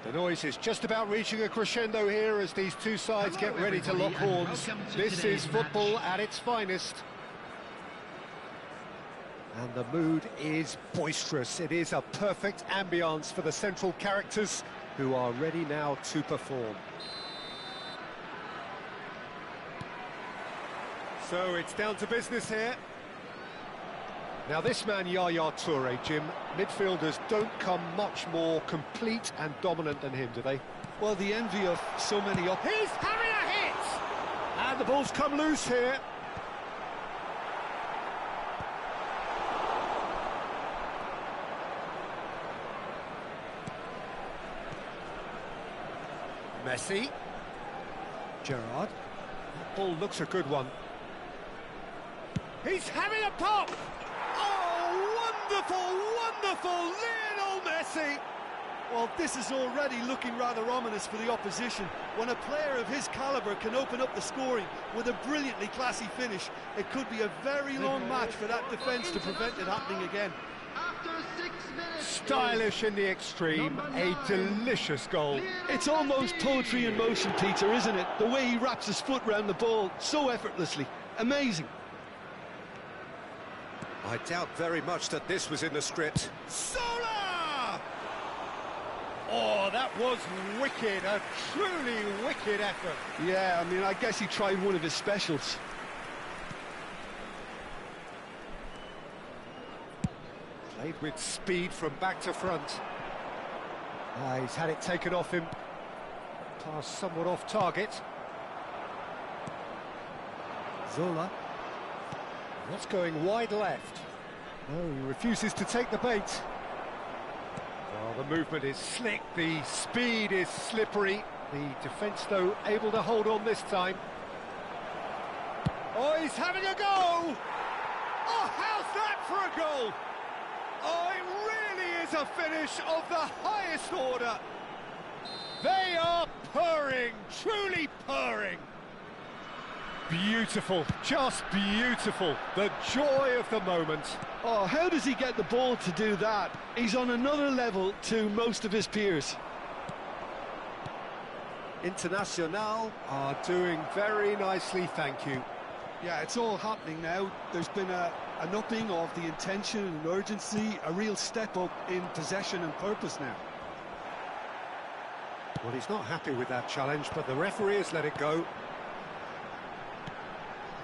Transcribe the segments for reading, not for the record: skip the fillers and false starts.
The noise is just about reaching a crescendo here as these two sides get ready to lock horns. This is football at its finest. And the mood is boisterous. It is a perfect ambience for the central characters who are ready now to perform. So it's down to business here. Now this man, Yaya Toure, Jim, midfielders don't come much more complete and dominant than him, do they? Well, the envy of so many... He's having a hit! And the ball's come loose here. Messi. Gerrard. Ball looks a good one. He's having a pop! Wonderful, wonderful, Lionel Messi! Well, this is already looking rather ominous for the opposition. When a player of his calibre can open up the scoring with a brilliantly classy finish, it could be a very long match for that defence to prevent it happening again. After 6 minutes, stylish in the extreme, a delicious goal. It's almost poetry in motion, Peter, isn't it? The way he wraps his foot round the ball so effortlessly. Amazing. I doubt very much that this was in the script. Sola! Oh, that was wicked, a truly wicked effort. Yeah, I mean, I guess he tried one of his specials. Played with speed from back to front. He's had it taken off him. Pass somewhat off target. Zola. What's going wide left? Oh, he refuses to take the bait. Oh, the movement is slick, the speed is slippery. The defence, though, able to hold on this time. Oh, he's having a go! Oh, how's that for a goal? Oh, it really is a finish of the highest order. They are purring, truly purring. Beautiful, just beautiful. The joy of the moment. Oh, how does he get the ball to do that? He's on another level to most of his peers. Internacional are doing very nicely, thank you. Yeah, it's all happening now. There's been an upping of the intention and urgency, a real step up in possession and purpose now. Well, he's not happy with that challenge, but the referee has let it go.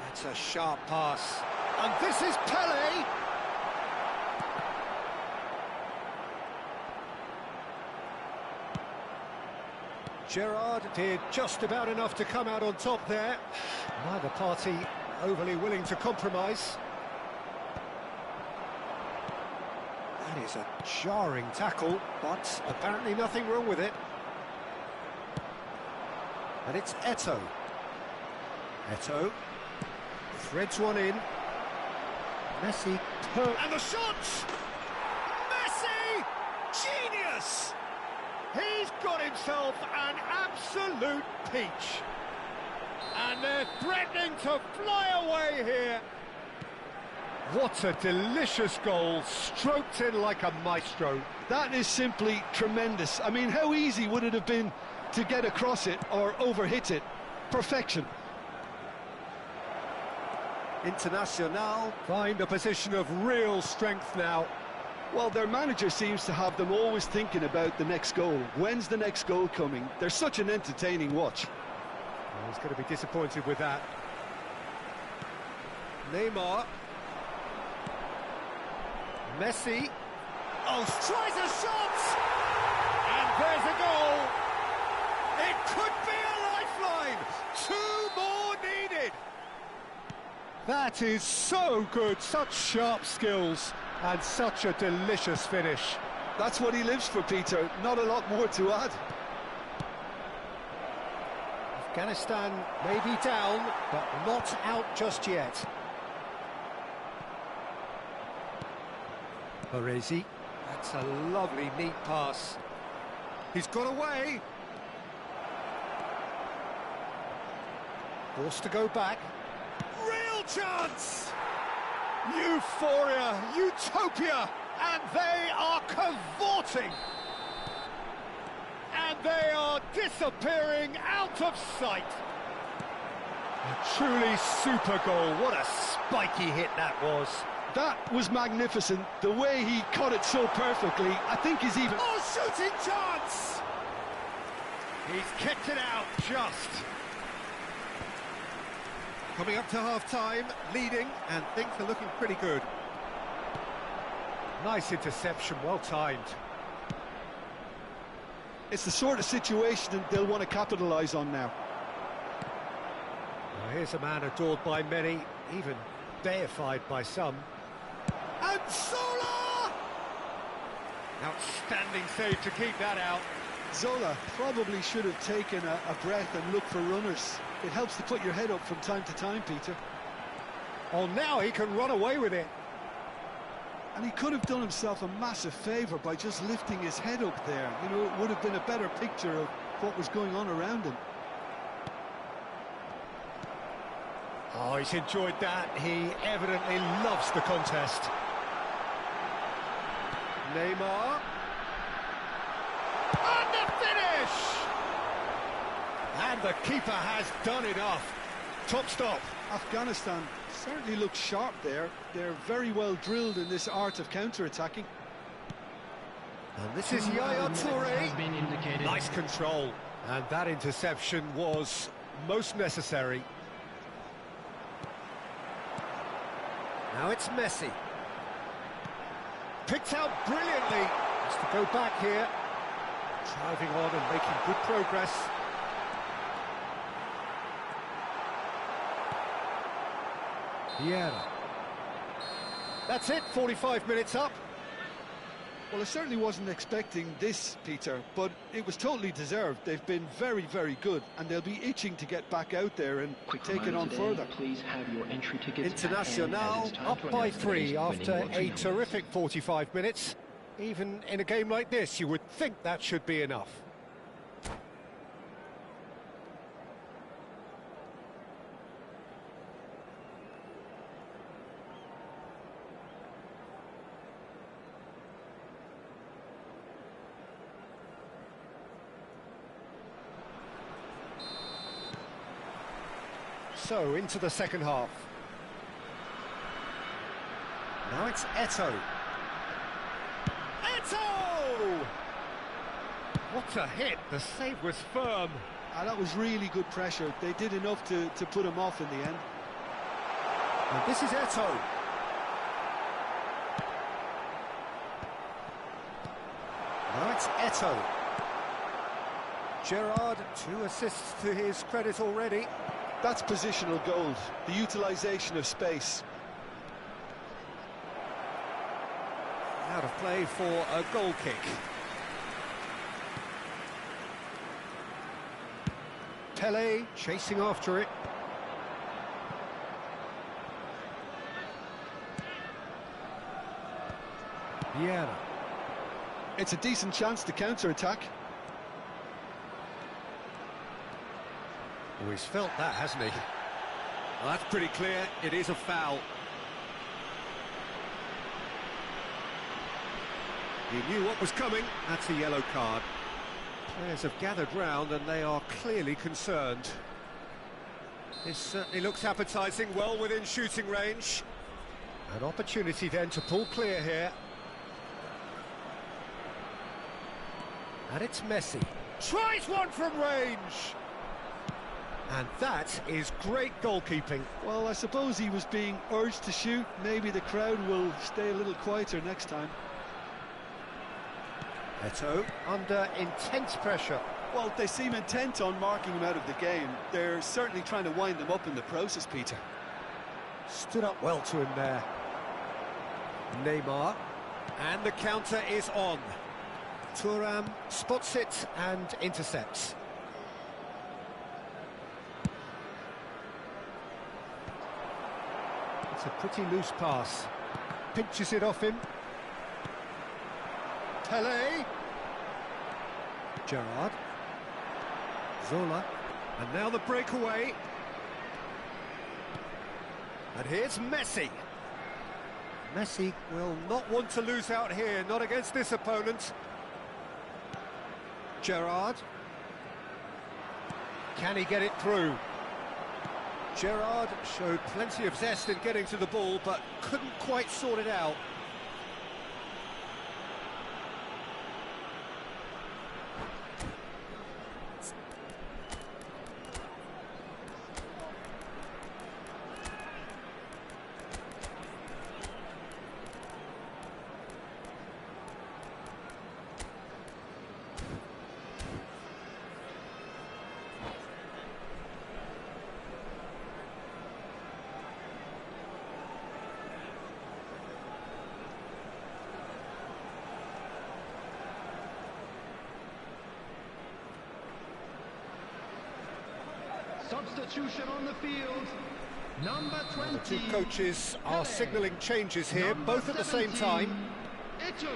That's a sharp pass. And this is Pele! Gerrard did just about enough to come out on top there. Neither party overly willing to compromise. That is a jarring tackle, but apparently nothing wrong with it. And it's Eto'o. Eto'o threads one in. Messi. And the shot! Messi! Genius! He's got himself an absolute peach. And they're threatening to fly away here. What a delicious goal, stroked in like a maestro. That is simply tremendous. I mean, how easy would it have been to get across it or overhit it? Perfection. Internacional find a position of real strength now. Well, their manager seems to have them always thinking about the next goal. When's the next goal coming? They're such an entertaining watch. Well, he's going to be disappointed with that. Neymar. Messi. Oh, tries a shot! And there's a goal. It could be a lifeline. 2 more needed. That is so good. Such sharp skills. And such a delicious finish. That's what he lives for, Peter. Not a lot more to add. Afghanistan may be down, but not out just yet. Baresi. That's a lovely, neat pass. He's got away. Forced to go back. Real chance! Euphoria, utopia, and they are cavorting. And they are disappearing out of sight. A truly super goal. What a spiky hit that was. That was magnificent. The way he caught it so perfectly, I think he's even... Oh, shooting chance! He's kicked it out just. Coming up to half-time, leading, and things are looking pretty good. Nice interception, well timed. It's the sort of situation they'll want to capitalise on now. Well, here's a man adored by many, even deified by some. And Zola! Outstanding save to keep that out. Zola probably should have taken a breath and looked for runners. It helps to put your head up from time to time, Peter. Oh, now he can run away with it. And he could have done himself a massive favour by just lifting his head up there. You know, it would have been a better picture of what was going on around him. Oh, he's enjoyed that. He evidently loves the contest. Neymar. And the finish! And the keeper has done enough. Top stop. Afghanistan certainly looks sharp there. They're very well drilled in this art of counter-attacking. And this is Yaya Toure. Nice control. And that interception was most necessary. Now it's Messi. Picked out brilliantly. Has to go back here. Driving on and making good progress. Vieira. That's it, 45 minutes up. Well, I certainly wasn't expecting this, Peter, but it was totally deserved. They've been very, very good, and they'll be itching to get back out there and take it on further. Please have your entry tickets. Internacional up by 3 after a terrific 45 minutes. Even in a game like this, you would think that should be enough. So, into the second half. Now it's Eto'o. Eto'o! What a hit! The save was firm. That was really good pressure. They did enough to put him off in the end. And this is Eto'o. Now it's Eto'o. Gerrard, 2 assists to his credit already. That's positional gold, the utilisation of space. Out of play for a goal kick. Pele chasing after it. Vieira. It's a decent chance to counter-attack. Oh, he's felt that, hasn't he? Well, that's pretty clear. It is a foul. He knew what was coming. That's a yellow card. Players have gathered round and they are clearly concerned. This certainly looks appetising, well within shooting range. An opportunity then to pull clear here. And it's Messi. Tries one from range! And that is great goalkeeping. Well, I suppose he was being urged to shoot. Maybe the crowd will stay a little quieter next time. Eto'o under intense pressure. Well, they seem intent on marking him out of the game. They're certainly trying to wind him up in the process, Peter. Stood up well to him there. Neymar. And the counter is on. Thuram spots it and intercepts. It's a pretty loose pass. Pinches it off him. Pele. Gerrard. Zola. And now the breakaway. And here's Messi. Messi will not want to lose out here, not against this opponent. Gerrard. Can he get it through? Gerrard showed plenty of zest in getting to the ball, but couldn't quite sort it out. Substitution on the field. Number 20. The two coaches are signalling changes here, both at the same time.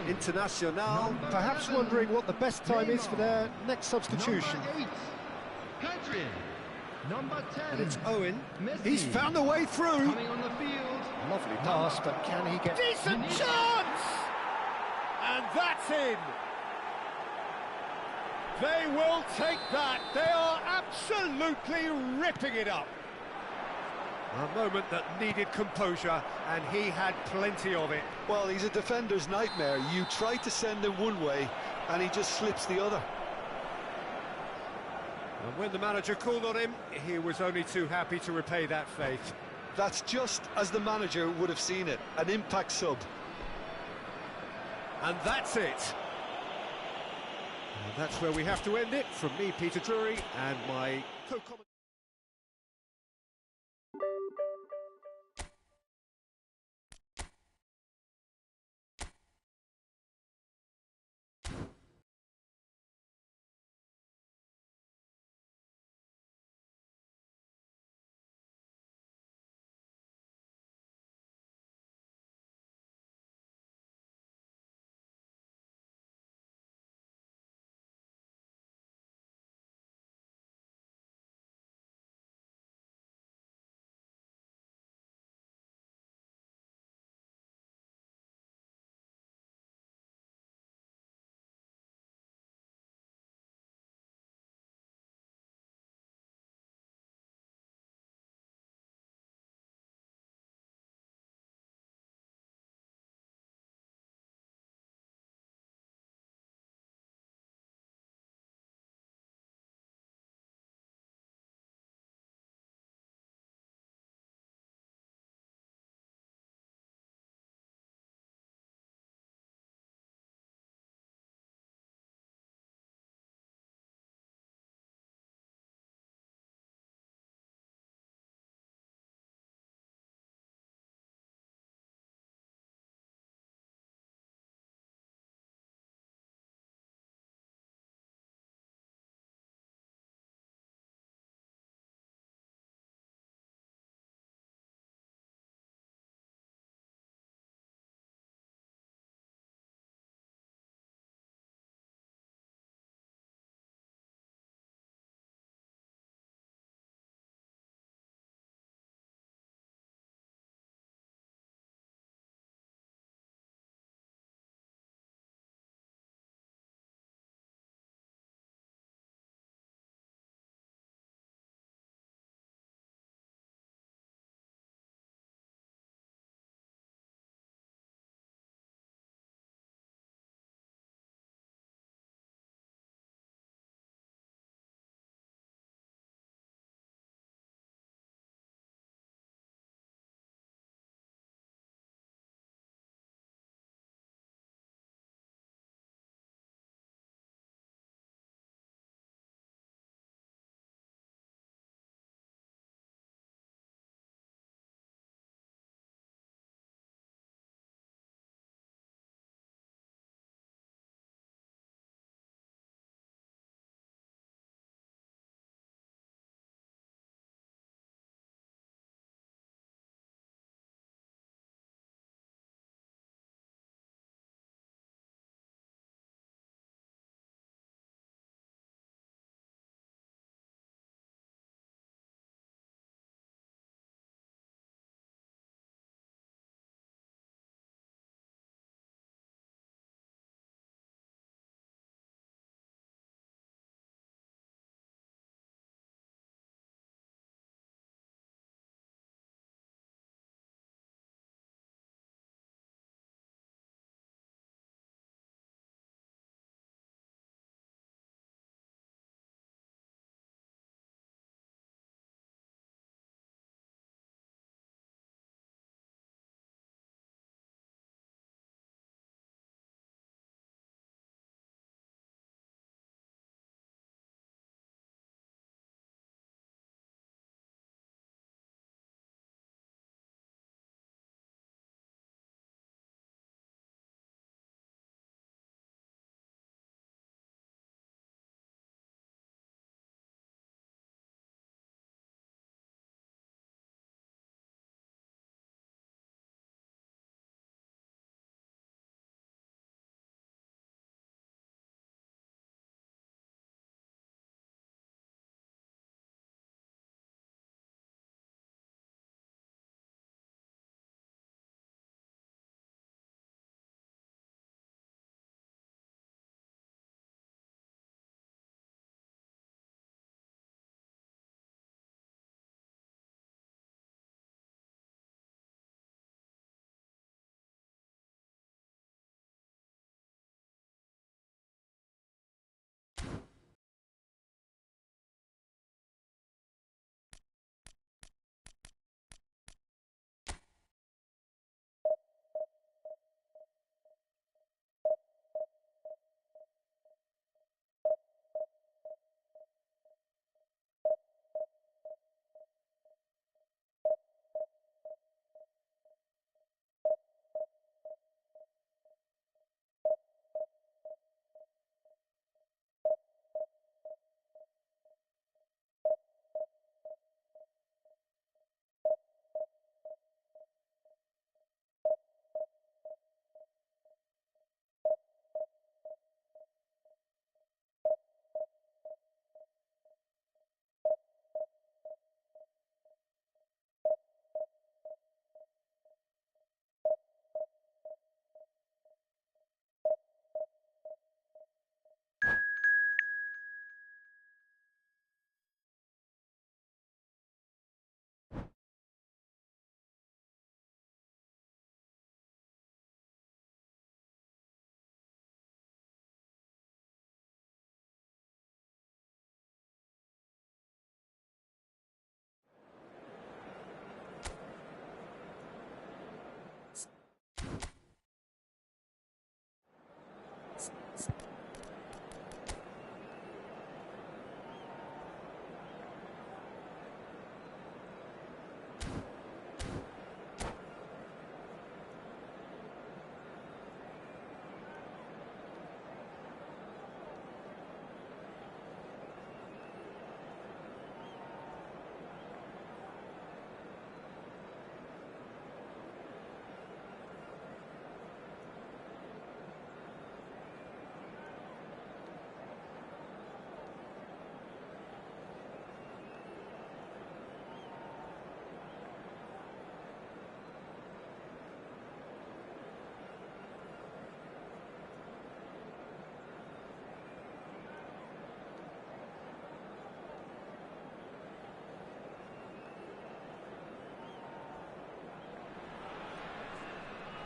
Internacional, perhaps wondering what the best time is for their next substitution. Number 8, Hadrian. Number 10. And it's Owen. Messi. He's found a way through. Coming on the field. Lovely pass, but can he get... Decent chance! And that's in! They will take that. They are absolutely ripping it up. A moment that needed composure, and he had plenty of it. Well, he's a defender's nightmare. You try to send him one way, and he just slips the other. And when the manager called on him, he was only too happy to repay that faith. That's just as the manager would have seen it, an impact sub. And that's it. And that's where we have to end it. From me, Peter Drury, and my co-commentator.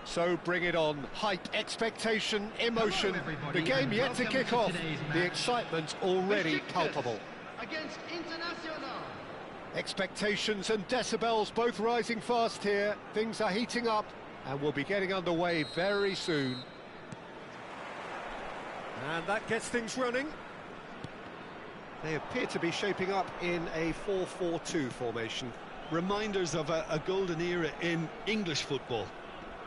So bring it on. Hype, expectation, emotion. The game yet to kick off. The excitement already palpable. Against Internacional. Expectations and decibels both rising fast here. Things are heating up and we'll be getting underway very soon. And that gets things running. They appear to be shaping up in a 4-4-2 formation. Reminders of a golden era in English football,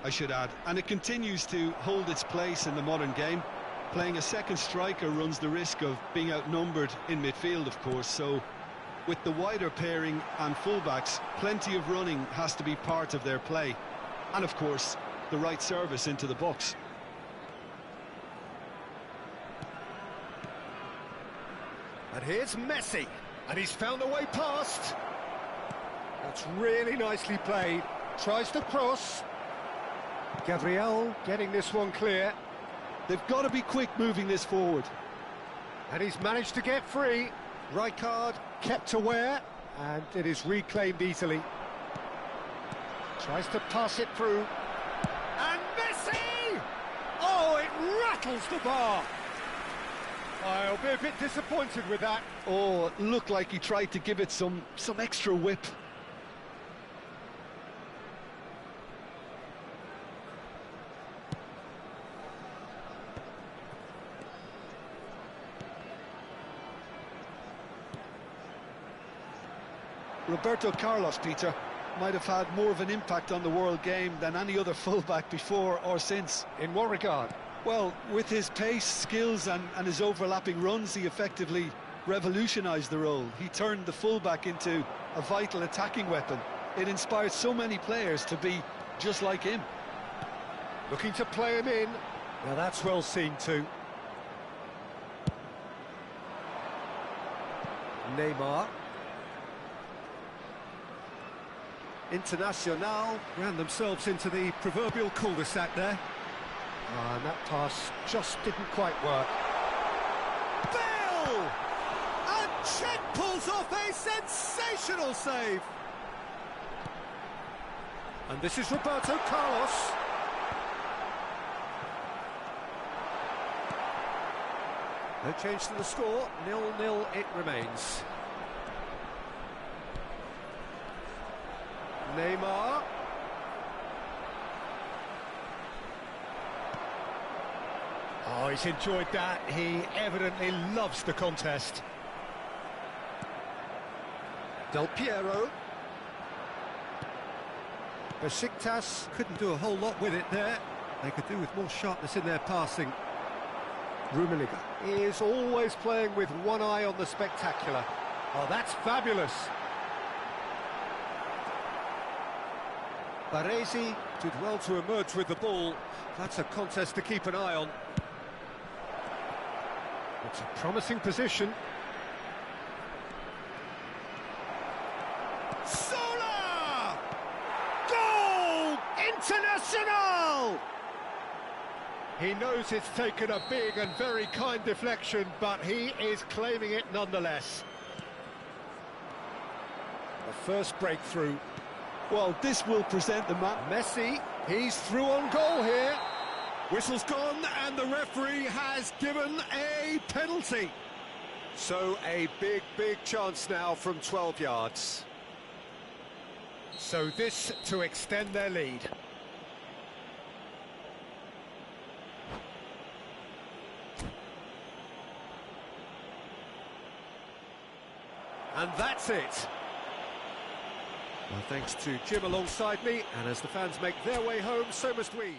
I should add, and it continues to hold its place in the modern game. Playing a second striker runs the risk of being outnumbered in midfield, of course, so with the wider pairing and fullbacks, plenty of running has to be part of their play, and of course the right service into the box. And here's Messi, and he's found a way past. That's really nicely played. Tries to cross. Gabriel getting this one clear. They've got to be quick moving this forward. And he's managed to get free. Rijkaard kept aware, and it is reclaimed easily. Tries to pass it through. And Messi! Oh, it rattles the bar. I'll be a bit disappointed with that. Oh, it looked like he tried to give it some extra whip. Roberto Carlos, Peter, might have had more of an impact on the world game than any other fullback before or since. In what regard? Well, with his pace, skills and his overlapping runs, he effectively revolutionised the role. He turned the fullback into a vital attacking weapon. It inspired so many players to be just like him. Looking to play him in. Now that's well seen too. Neymar. Internacional ran themselves into the proverbial cul-de-sac there. And that pass just didn't quite work. Bale! And Czech pulls off a sensational save. And this is Roberto Carlos. No change to the score, 0-0 it remains. Neymar. Oh, he's enjoyed that. He evidently loves the contest. Del Piero. Besiktas couldn't do a whole lot with it there. They could do with more sharpness in their passing. Rummenigge is always playing with one eye on the spectacular. Oh, that's fabulous. Baresi did well to emerge with the ball. That's a contest to keep an eye on. It's a promising position. Sola! Goal! Internacional! He knows it's taken a big and very kind deflection, but he is claiming it nonetheless. The first breakthrough. Well, this will present the map. Messi, he's through on goal here. Whistle's gone and the referee has given a penalty. So a big, big chance now from 12 yards. So this to extend their lead. And that's it. Well, thanks to Jim alongside me, and as the fans make their way home, so must we.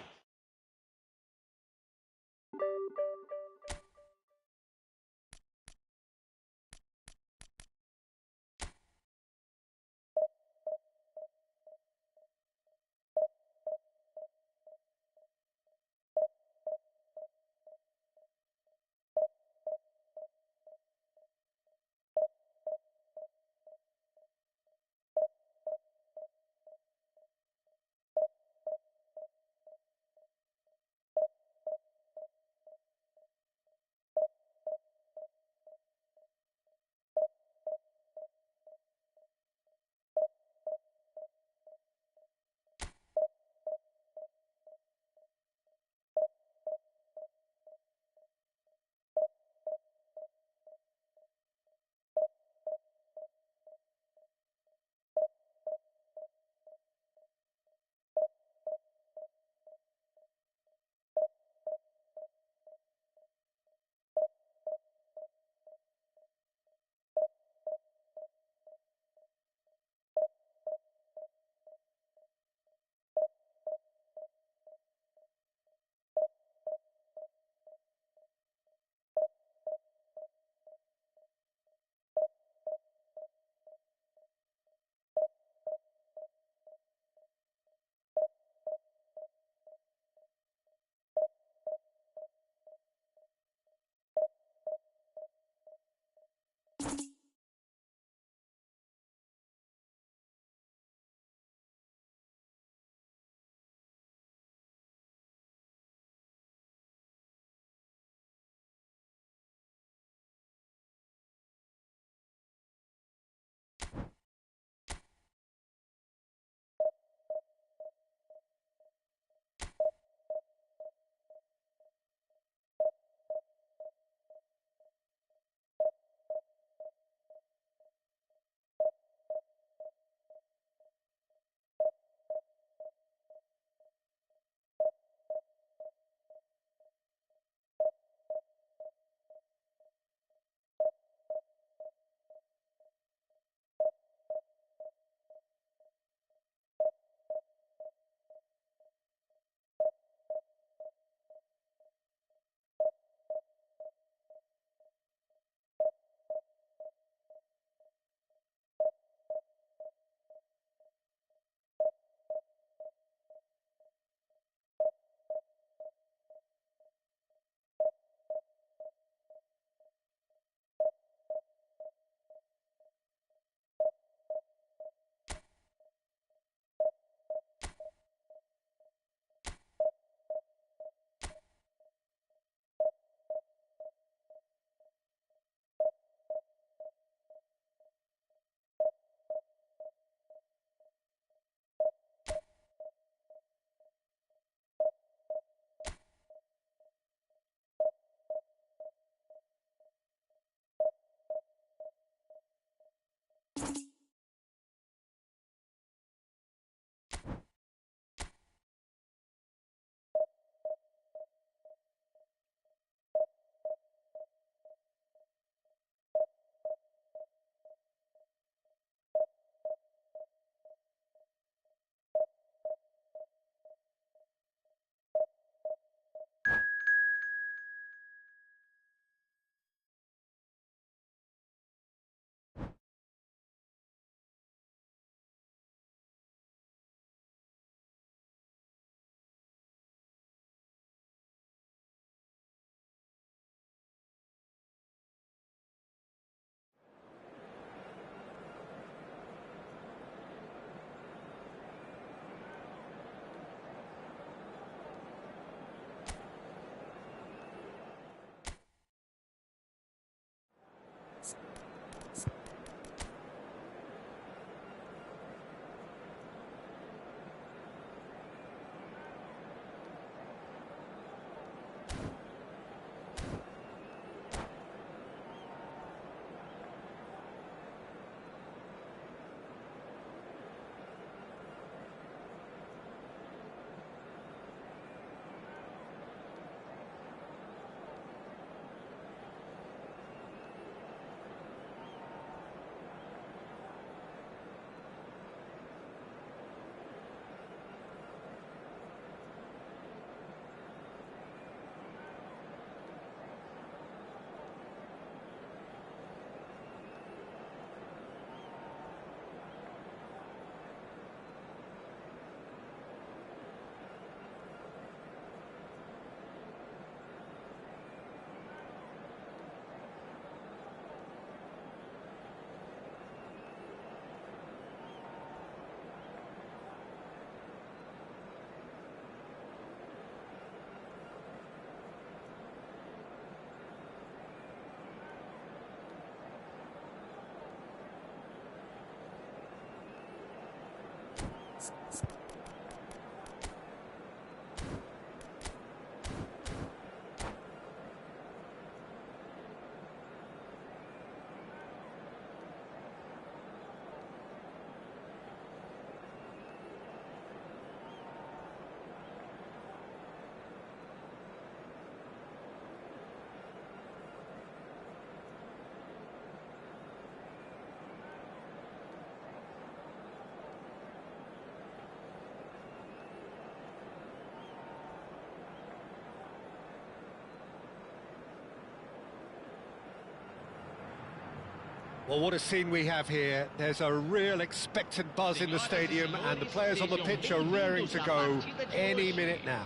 Well, what a scene we have here. There's a real expectant buzz in the stadium, and the players on the pitch are raring to go any minute now.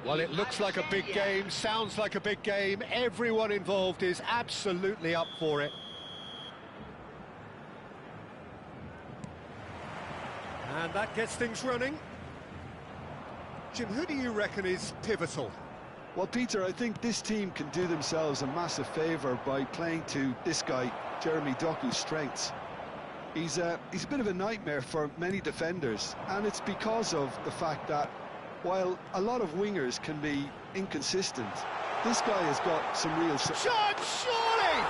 Well, it looks like a big game, sounds like a big game. Everyone involved is absolutely up for it. And that gets things running. Jim, who do you reckon is pivotal? Well, Peter, I think this team can do themselves a massive favour by playing to this guy, Jeremy Doku's strengths. He's a bit of a nightmare for many defenders, and it's because of the fact that while a lot of wingers can be inconsistent, this guy has got some real... Shot, surely!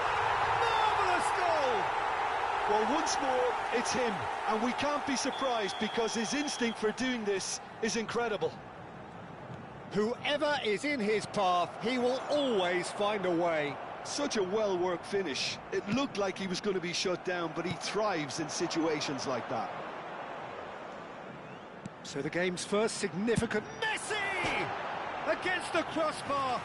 Marvellous goal! Well, once more, it's him, and we can't be surprised because his instinct for doing this is incredible. Whoever is in his path, he will always find a way. Such a well-worked finish. It looked like he was going to be shut down, but he thrives in situations like that. So the game's first significant... Messi! Against the crossbar!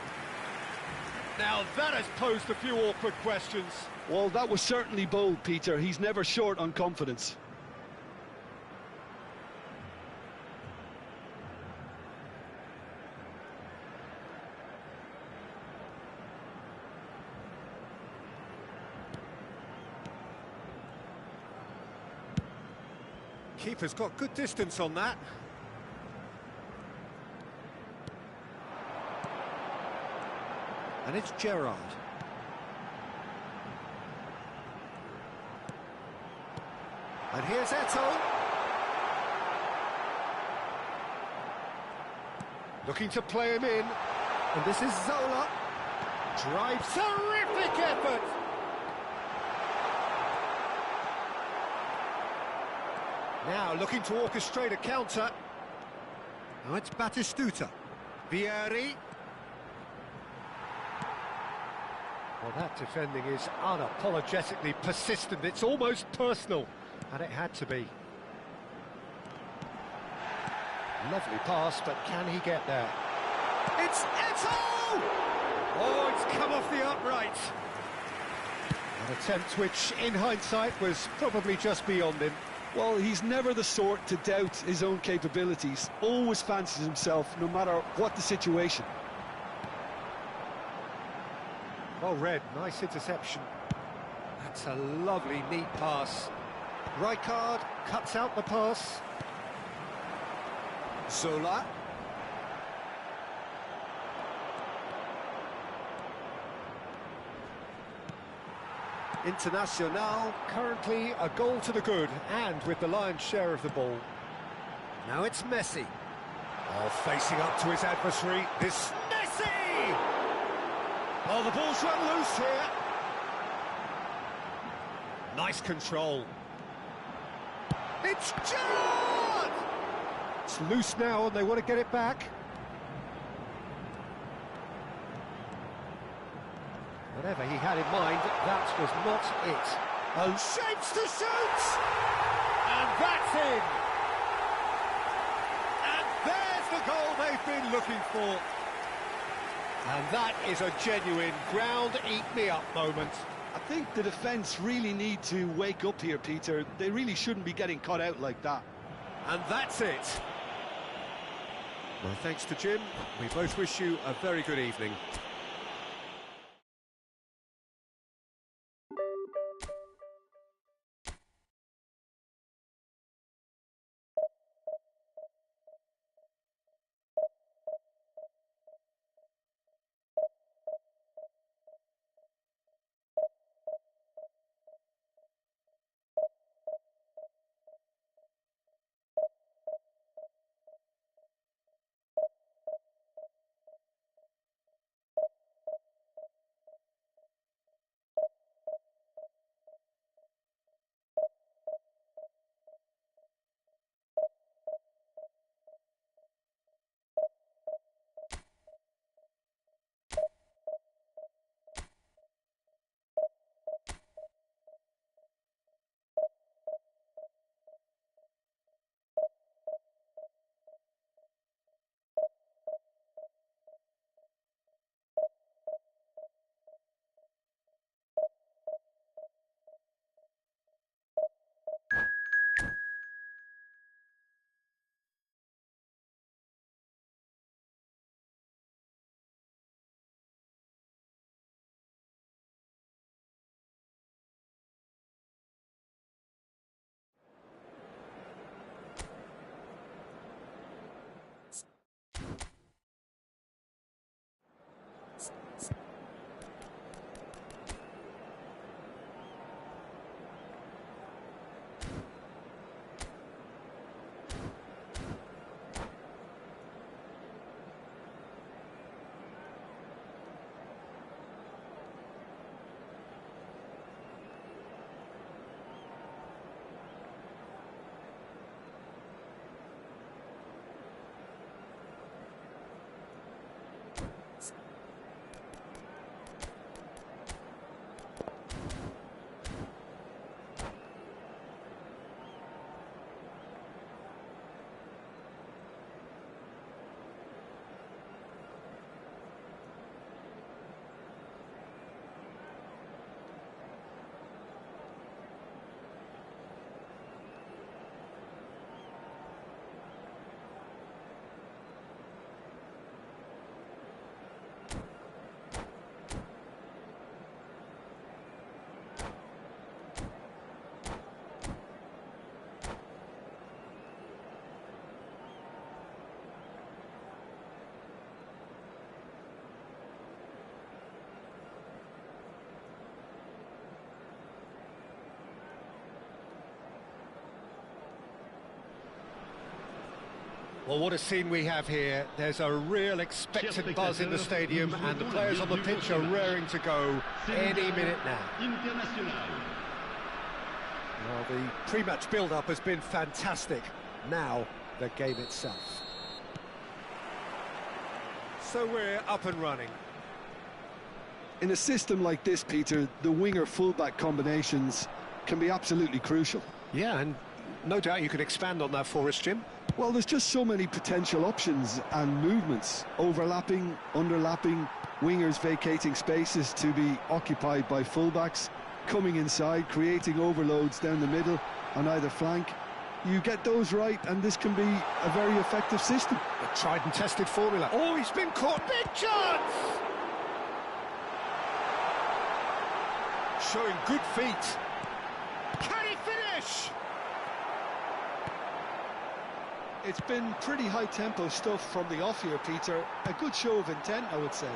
Now that has posed a few awkward questions. Well, that was certainly bold, Peter. He's never short on confidence. Keeper's got good distance on that. And it's Gerrard. And here's Eto'o. Looking to play him in. And this is Zola. Drives, terrific effort! Now looking to orchestrate a counter. Now it's Batistuta. Vieri. Well, that defending is unapologetically persistent. It's almost personal, and it had to be. Lovely pass, but can he get there? It's Eto'o! Oh, it's come off the upright. An attempt which, in hindsight, was probably just beyond him. Well, he's never the sort to doubt his own capabilities. Always fancies himself, no matter what the situation. Well read, nice interception. That's a lovely, neat pass. Rijkaard cuts out the pass. Zola. Internacional, currently a goal to the good, and with the lion's share of the ball. Now it's Messi. Oh, facing up to his adversary, this Messi! Oh, the ball's run loose here. Nice control. It's Gerrard! It's loose now, and they want to get it back. Whatever he had in mind, that was not it. Oh, shapes to shoot! And that's in! And there's the goal they've been looking for. And that is a genuine ground-eat-me-up moment. I think the defence really need to wake up here, Peter. They really shouldn't be getting caught out like that. And that's it. Well, thanks to Jim. We both wish you a very good evening. Well, what a scene we have here. There's a real expectant buzz in the stadium, and the players on the pitch are raring to go any minute now. Well, the pre-match build-up has been fantastic. Now, the game itself. So we're up and running. In a system like this, Peter, the winger-fullback combinations can be absolutely crucial. Yeah, and no doubt you could expand on that for us, Jim. Well, there's just so many potential options and movements. Overlapping, underlapping, wingers vacating spaces to be occupied by fullbacks, coming inside, creating overloads down the middle on either flank. You get those right, and this can be a very effective system. A tried and tested formula. Oh, he's been caught. Big chance! Showing good feet. Can he finish? It's been pretty high-tempo stuff from the off here, Peter. A good show of intent, I would say.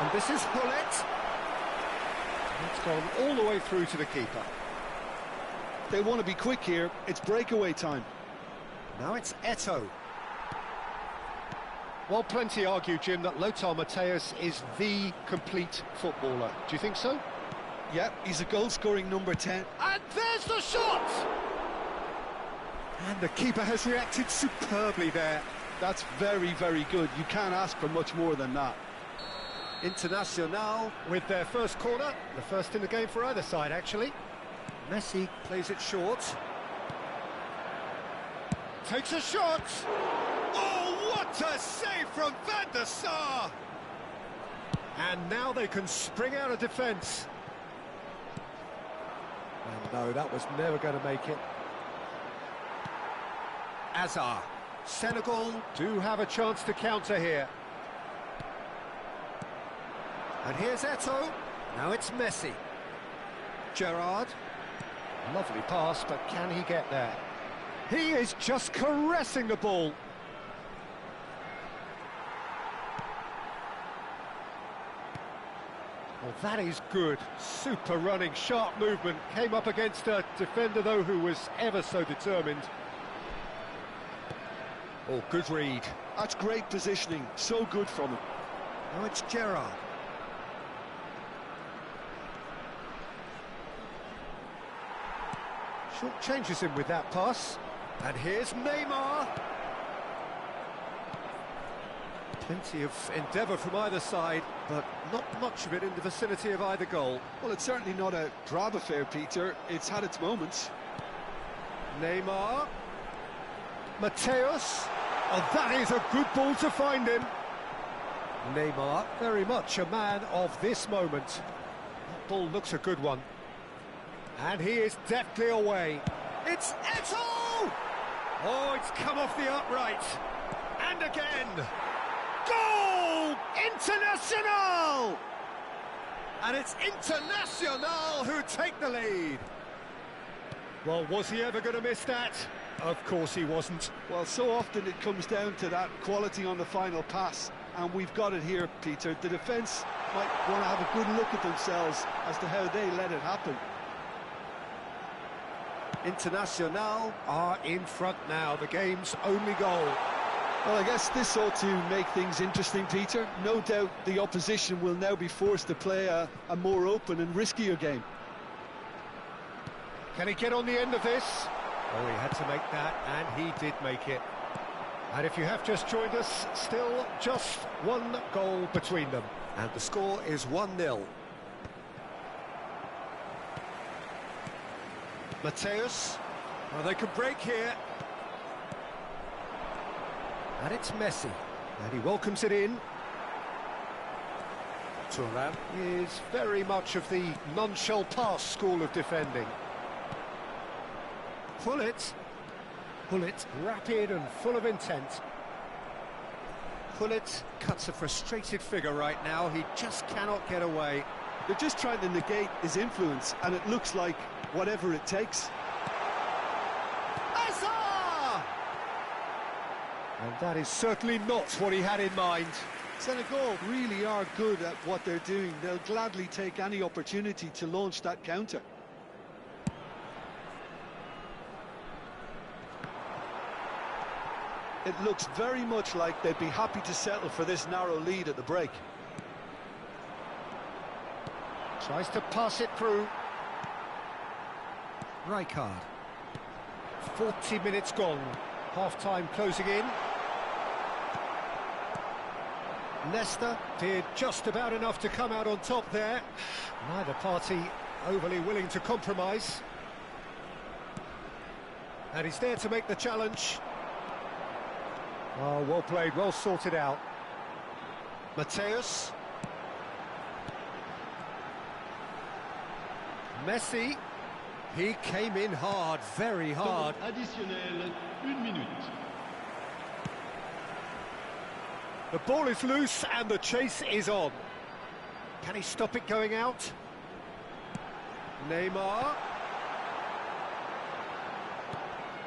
And this is Hullet. It's gone all the way through to the keeper. They want to be quick here. It's breakaway time. Now it's Eto'o. Well, plenty argue, Jim, that Lothar Matthäus is the complete footballer. Do you think so? Yep, he's a goal-scoring number 10. And there's the shot! And the keeper has reacted superbly there. That's very, very good. You can't ask for much more than that. Internacional with their first corner. The first in the game for either side, actually. Messi plays it short. Takes a shot! Oh, what a save from Van der Sar! And now they can spring out of defence. And no, that was never going to make it. Azar. Senegal do have a chance to counter here. And here's Eto'o. Now it's Messi. Gerrard. Lovely pass, but can he get there? He is just caressing the ball. Well, that is good. Super running, sharp movement. Came up against a defender, though, who was ever so determined. Oh, good read. That's great positioning. So good from him. Now it's Gerrard. Short changes him with that pass. And here's Neymar. Plenty of endeavour from either side, but not much of it in the vicinity of either goal. Well, it's certainly not a drab affair, Peter. It's had its moments. Neymar. Matthäus. Oh, that is a good ball to find him. Neymar, very much a man of this moment. That ball looks a good one. And he is deftly away. It's Eto'o! Oh, it's come off the upright. And again. Goal! Internacional! And it's Internacional who take the lead. Well, was he ever going to miss that? Of course he wasn't. Well, so often it comes down to that quality on the final pass, and we've got it here, Peter. The defence might want to have a good look at themselves as to how they let it happen. Internacional are in front now, the game's only goal. Well, I guess this ought to make things interesting, Peter. No doubt the opposition will now be forced to play a more open and riskier game. Can he get on the end of this? Oh, he had to make that, and he did make it. And if you have just joined us, still just one goal between them. And the score is 1-0. Matthäus. Well, they can break here. And it's Messi. And he welcomes it in. Thuram is very much of the non-shell pass school of defending. Hullet, rapid and full of intent. Hullet cuts a frustrated figure right now. He just cannot get away. They're just trying to negate his influence, and it looks like whatever it takes. Azar! And that is certainly not what he had in mind. Senegal really are good at what they're doing. They'll gladly take any opportunity to launch that counter. It looks very much like they'd be happy to settle for this narrow lead at the break. Tries to pass it through. Rijkaard. 40 minutes gone. Half-time closing in. Leicester did just about enough to come out on top there. Neither party overly willing to compromise. And he's there to make the challenge. Oh, well played, well sorted out. Mateus. Messi. He came in hard, very hard. Additionnel, 1 minute. The ball is loose and the chase is on. Can he stop it going out? Neymar.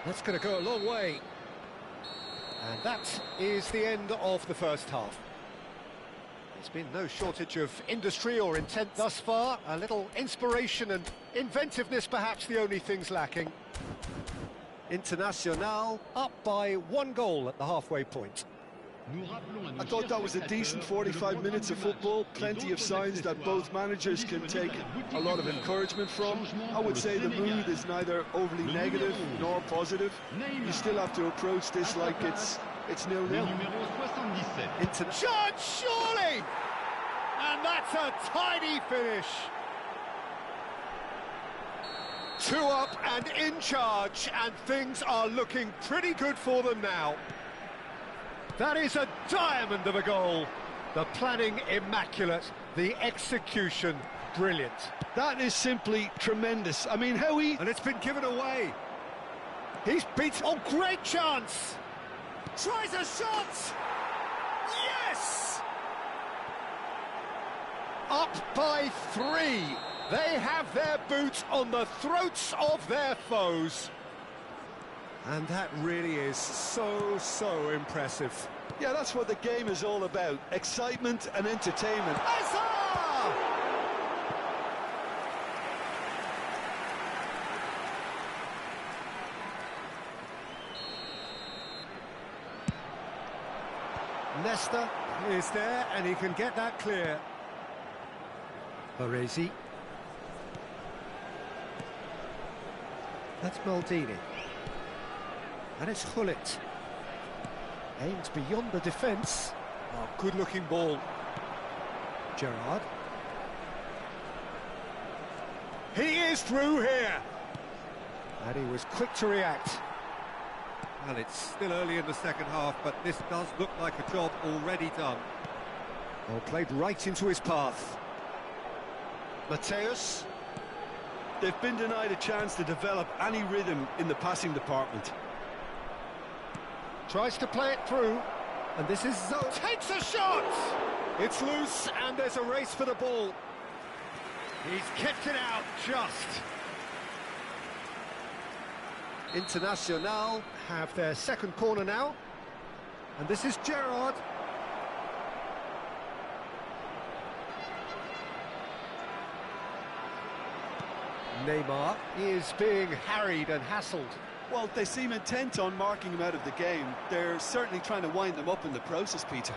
That's going to go a long way. And that is the end of the first half. There's been no shortage of industry or intent thus far. A little inspiration and inventiveness, perhaps the only things lacking. Internacional up by 1 goal at the halfway point. I thought that was a decent 45 minutes of football. Plenty of signs that both managers can take a lot of encouragement from. I would say the mood is neither overly negative nor positive. You still have to approach this like it's 0-0. Into Judge, surely! And that's a tidy finish. 2 up and in charge, and things are looking pretty good for them now. That is a diamond of a goal. The planning immaculate, the execution brilliant. That is simply tremendous. I mean, how he... And it's been given away. He's beat... Oh, great chance! Tries a shot! Yes! Up by 3. They have their boot on the throats of their foes. And that really is so impressive. Yeah, that's what the game is all about. Excitement and entertainment. Hazard! Leicester is there and he can get that clear. Baresi. That's Maldini. And it's Gullit. Aimed beyond the defence. Oh, good-looking ball. Gerrard. He is through here. And he was quick to react. Well, it's still early in the second half, but this does look like a job already done. Well, played right into his path. Mateus. They've been denied a chance to develop any rhythm in the passing department. Tries to play it through, and this is Zola. Takes a shot! It's loose, and there's a race for the ball. He's kept it out just. Internacional have their second corner now, and this is Gerrard. Neymar is being harried and hassled. Well, they seem intent on marking him out of the game. They're certainly trying to wind them up in the process, Peter.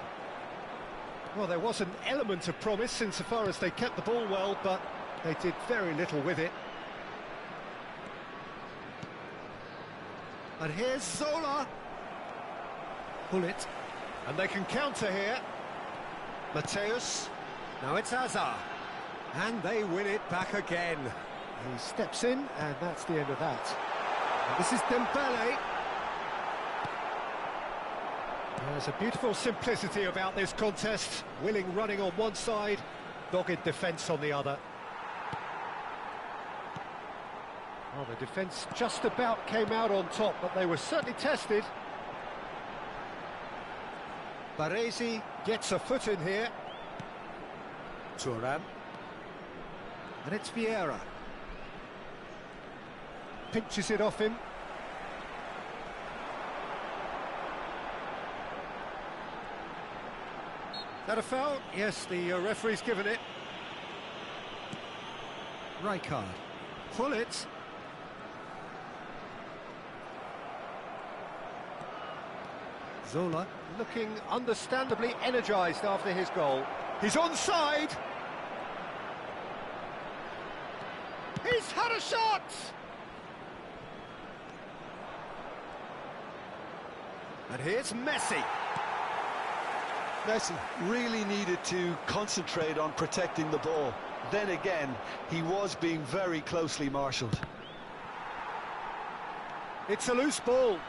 Well, there was an element of promise insofar as they kept the ball well, but they did very little with it. And here's Zola. Gullit. And they can counter here. Mateus. Now it's Hazard. And they win it back again. He steps in, and that's the end of that. And this is Dembele. There's a beautiful simplicity about this contest. Willing running on one side, dogged defence on the other. Well, the defence just about came out on top, but they were certainly tested. Baresi gets a foot in here. Thuram. And it's Vieira. Pinches it off him. Is that a foul? Yes, the referee's given it. Rijkaard. Gullit. Zola looking understandably energised after his goal. He's onside! He's had a shot! And here's Messi. Messi really needed to concentrate on protecting the ball. Then again, he was being very closely marshalled. It's a loose ball.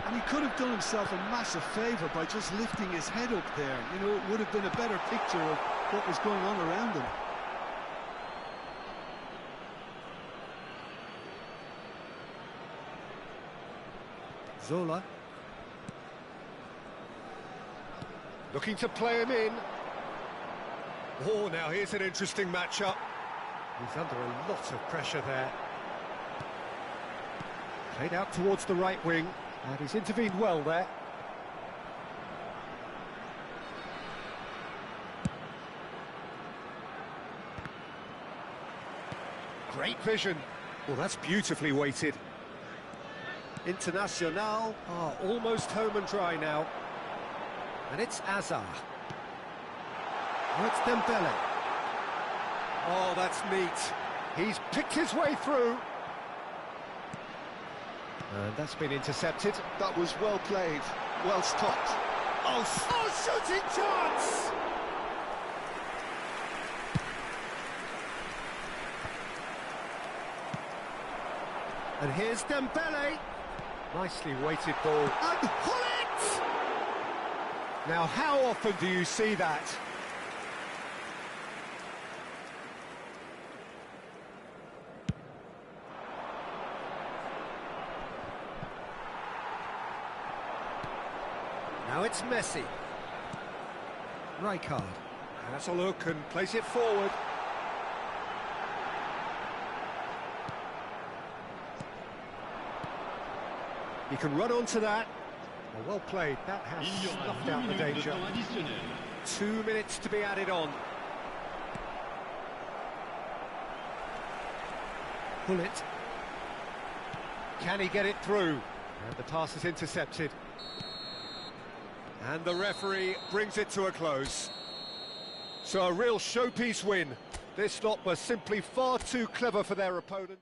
And he could have done himself a massive favour by just lifting his head up there. You know, it would have been a better picture of what was going on around him. Zola. Looking to play him in. Oh, now here's an interesting matchup. He's under a lot of pressure there. Played out towards the right wing, and he's intervened well there. Great vision. Well, that's beautifully weighted. Internacional are almost home and dry now. And it's Azar. Oh, it's Dembele. Oh, that's neat. He's picked his way through. And that's been intercepted. That was well played, well stopped. Oh, shooting chance! And here's Dembele. Nicely weighted ball. And pull it! Now, how often do you see that? Now it's Messi. Rijkaard has a look and plays it forward. He can run onto that. Well played, that has snuffed out the danger. 2 minutes to be added on. Pull it. Can he get it through? And the pass is intercepted. And the referee brings it to a close. So a real showpiece win. This lot were simply far too clever for their opponents.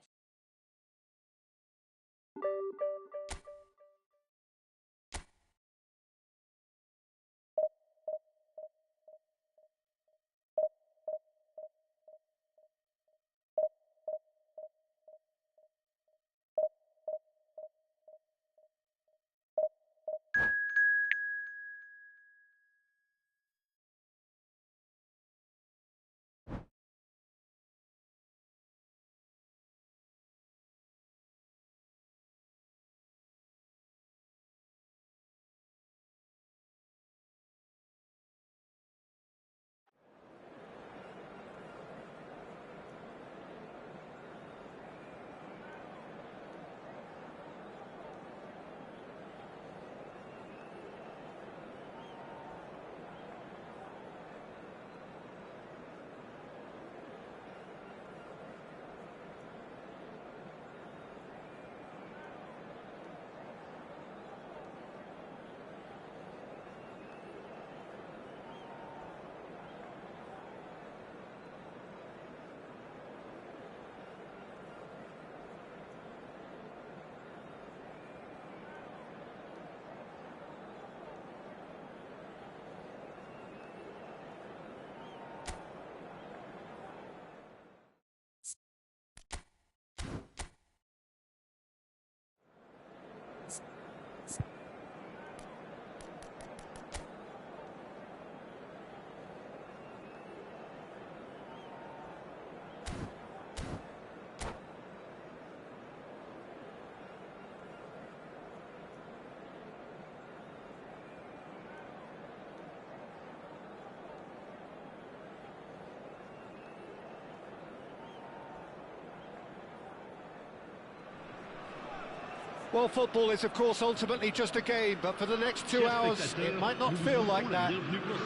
Well, football is, of course, ultimately just a game, but for the next 2 hours, it might not feel like that.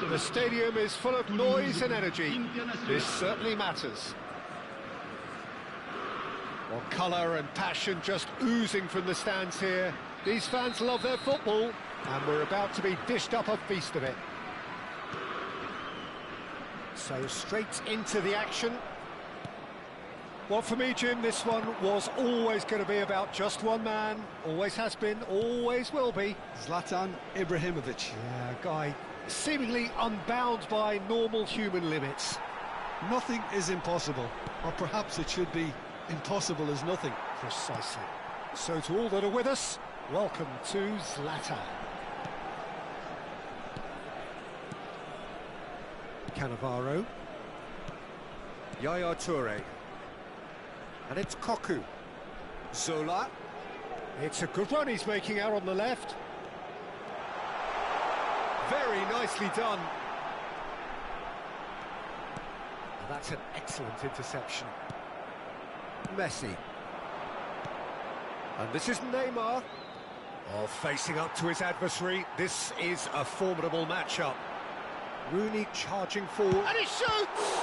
The stadium is full of noise and energy. This certainly matters. Well, colour and passion just oozing from the stands here. These fans love their football, And we're about to be dished up a feast of it. So straight into the action. Well, for me, Jim, this one was always going to be about just one man. Always has been, always will be. Zlatan Ibrahimovic. Yeah, a guy seemingly unbound by normal human limits. Nothing is impossible, or perhaps it should be impossible as nothing. Precisely. So to all that are with us, welcome to Zlatan. Cannavaro. Yaya Toure. And it's Koku. Zola. It's a good run he's making out on the left. Very nicely done. That's an excellent interception. Messi. And this is Neymar. Oh, facing up to his adversary. This is a formidable matchup. Rooney charging forward. And he shoots!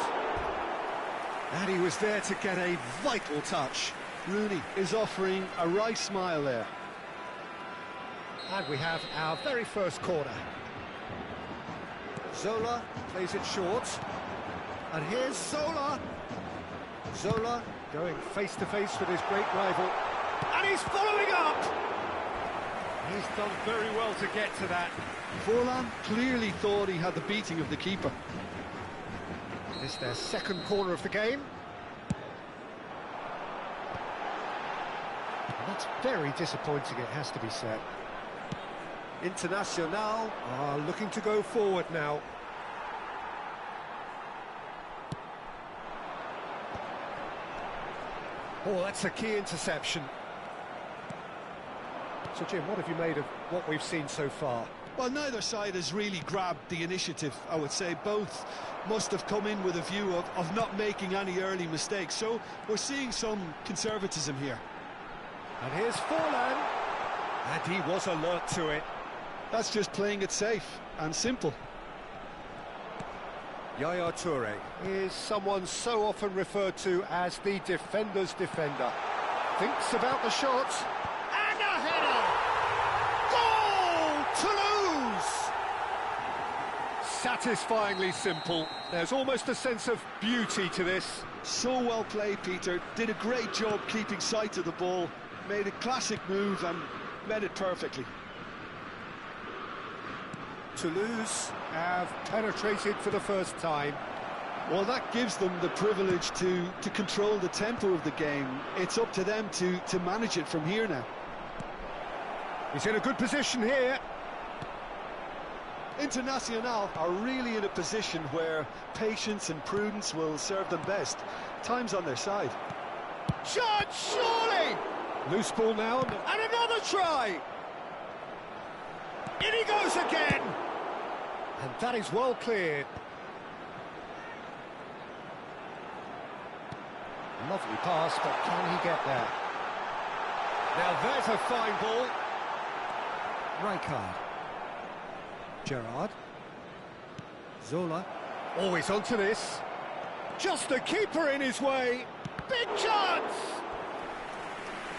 And he was there to get a vital touch. Rooney is offering a wry smile there. And we have our very first corner. Zola plays it short. And here's Zola. Zola going face-to-face with his great rival. And he's following up! He's done very well to get to that. Forlan clearly thought he had the beating of the keeper. This is their second corner of the game. And that's very disappointing, it has to be said. Internacional are looking to go forward now. Oh, that's a key interception. So, Jim, what have you made of what we've seen so far? Well, neither side has really grabbed the initiative, I would say. Both must have come in with a view of not making any early mistakes. So we're seeing some conservatism here. And here's Forlan. And he was alert to it. That's just playing it safe and simple. Yaya Toure is someone so often referred to as the defender's defender. Thinks about the shot. And a header! Goal! Toulouse! Satisfyingly simple. There's almost a sense of beauty to this. So well played, Peter. Did a great job keeping sight of the ball. Made a classic move and met it perfectly. Toulouse have penetrated for the first time. Well, that gives them the privilege to control the tempo of the game. It's up to them to manage it from here now. He's in a good position here. Internacional are really in a position where patience and prudence will serve them best. Time's on their side. Shot, surely! Loose ball now, and another try! In he goes again! And that is well cleared. Lovely pass, but can he get there? Now there's a fine ball. Rijkaard. Gerrard. Zola. Always onto this. Just the keeper in his way. Big chance!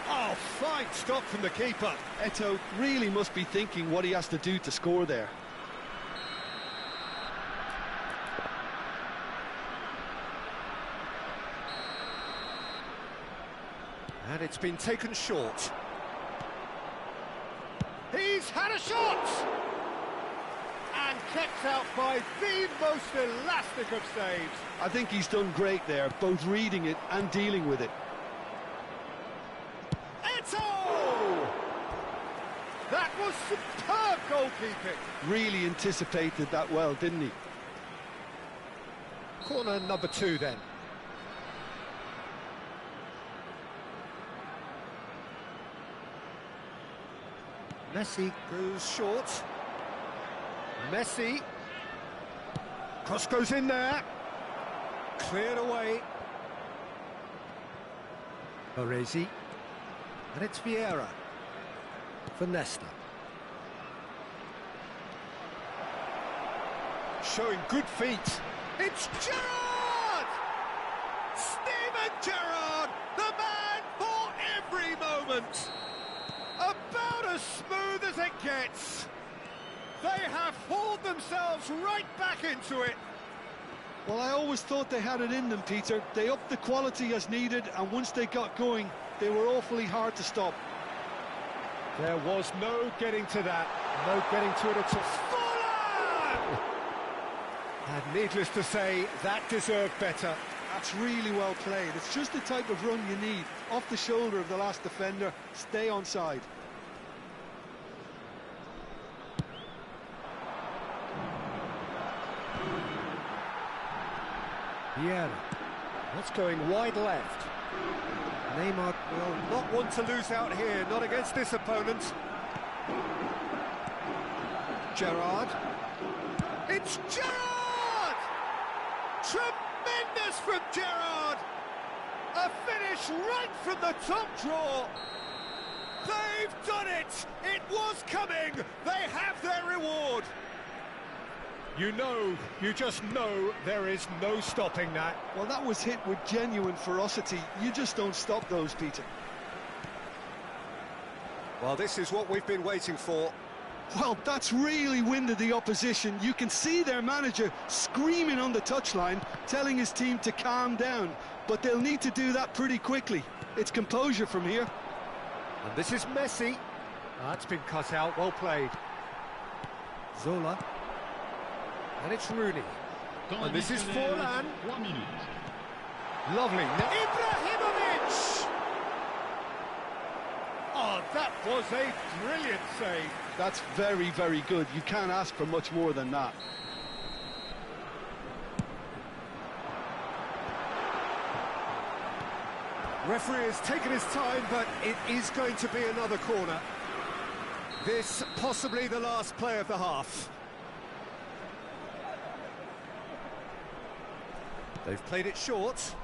Oh, fine stop from the keeper. Eto'o really must be thinking what he has to do to score there. And it's been taken short. He's had a shot! And kept out by the most elastic of saves. I think he's done great there, both reading it and dealing with it. Eto'o! That was superb goalkeeping. Really anticipated that well, didn't he? Corner number 2 then. Messi goes short. Messi. Cross goes in there. Cleared away. Baresi. And it's Vieira for Nesta. Showing good feet. It's Gerrard! Steven Gerrard, the man for every moment. About as smooth as it gets. They have hauled themselves right back into it. Well, I always thought they had it in them, Peter. They upped the quality as needed, and once they got going, they were awfully hard to stop. There was no getting to that. No getting to it at all. Fuller! And needless to say, that deserved better. That's really well played. It's just the type of run you need. Off the shoulder of the last defender, stay onside. Vieira. What's going wide left? Neymar will not want to lose out here, not against this opponent. Gerrard. It's Gerrard! Tremendous from Gerrard! A finish right from the top draw. They've done it! It was coming! They have their reward! You just know there is no stopping that. Well, that was hit with genuine ferocity. You just don't stop those, Peter. Well, this is what we've been waiting for. Well, that's really winded the opposition. You can see their manager screaming on the touchline, telling his team to calm down. But they'll need to do that pretty quickly. It's composure from here. And this is Messi. That's been cut out, well played. Zola. And it's Rooney. And this is Forlan. Lovely. Ibrahimovic! Oh, that was a brilliant save. That's very, very good. You can't ask for much more than that. Referee has taken his time, but it is going to be another corner. This possibly the last play of the half. They've played it short.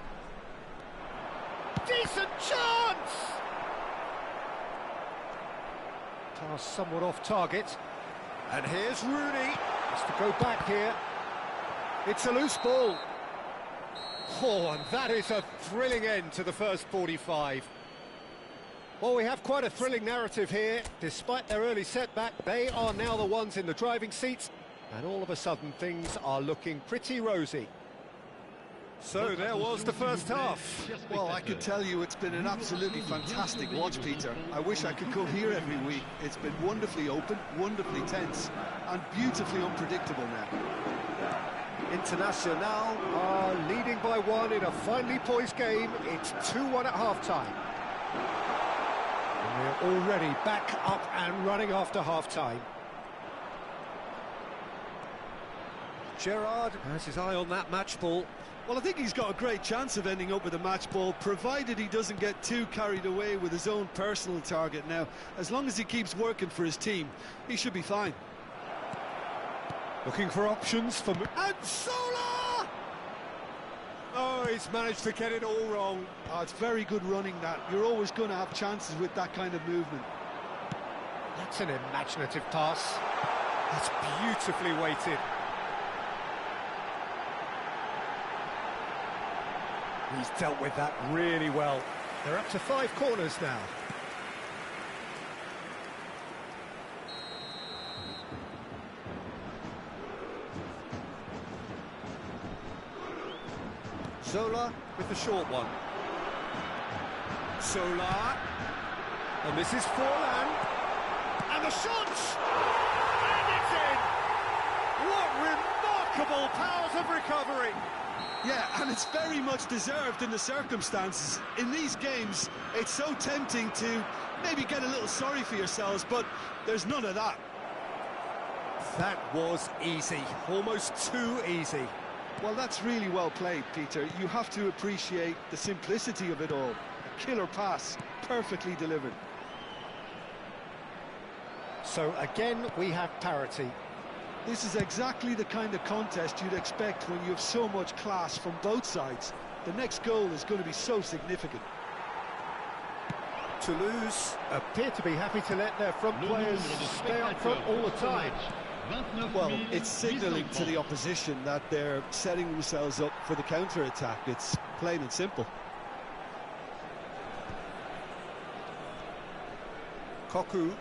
Decent chance! Pass somewhat off target. And here's Rooney. Has to go back here. It's a loose ball. Oh, and that is a thrilling end to the first 45. Well, we have quite a thrilling narrative here. Despite their early setback, they are now the ones in the driving seat. And all of a sudden, things are looking pretty rosy. So there was the first half. Well, I could tell you it's been an absolutely fantastic watch, Peter. I wish I could come here every week. It's been wonderfully open, wonderfully tense, and beautifully unpredictable now. Internacional are leading by one in a finely poised game. It's 2-1 at half-time. And we're already back up and running after half-time. Gerrard has his eye on that match ball. Well, I think he's got a great chance of ending up with a match ball, provided he doesn't get too carried away with his own personal target now. As long as he keeps working for his team, he should be fine. Looking for options for... And Zola! Oh, he's managed to get it all wrong. Oh, it's very good running, that. You're always going to have chances with that kind of movement. That's an imaginative pass. That's beautifully weighted. He's dealt with that really well. They're up to 5 corners now. Zola with the short one. Zola. And this is Forlan. And the shot! And it's in! What remarkable powers of recovery! Yeah, and it's very much deserved in the circumstances. In these games, it's so tempting to maybe get a little sorry for yourselves, but there's none of that. That was easy, almost too easy. Well, that's really well played, Peter. You have to appreciate the simplicity of it all. A killer pass, perfectly delivered. So again, we have parity. This is exactly the kind of contest you'd expect when you have so much class from both sides. The next goal is going to be so significant. Toulouse appear to be happy to let their front players stay up front all the time. Well, it's signalling to the opposition that they're setting themselves up for the counter-attack. It's plain and simple. Koku.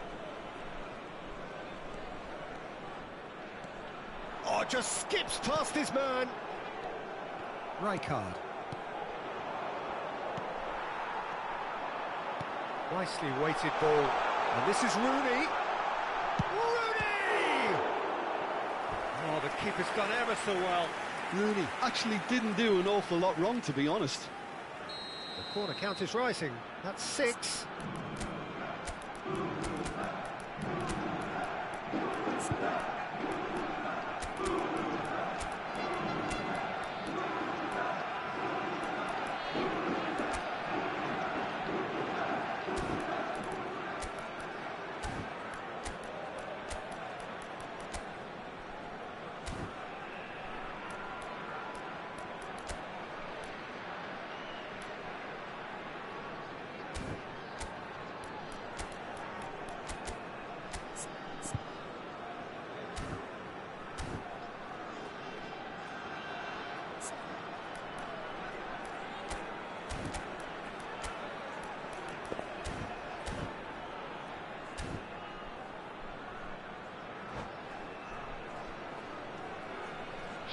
just skips past his man. Rijkaard. Nicely weighted ball. And this is Rooney. Rooney! Oh, the keeper's done ever so well. Rooney actually didn't do an awful lot wrong, to be honest. The corner count is rising. That's 6.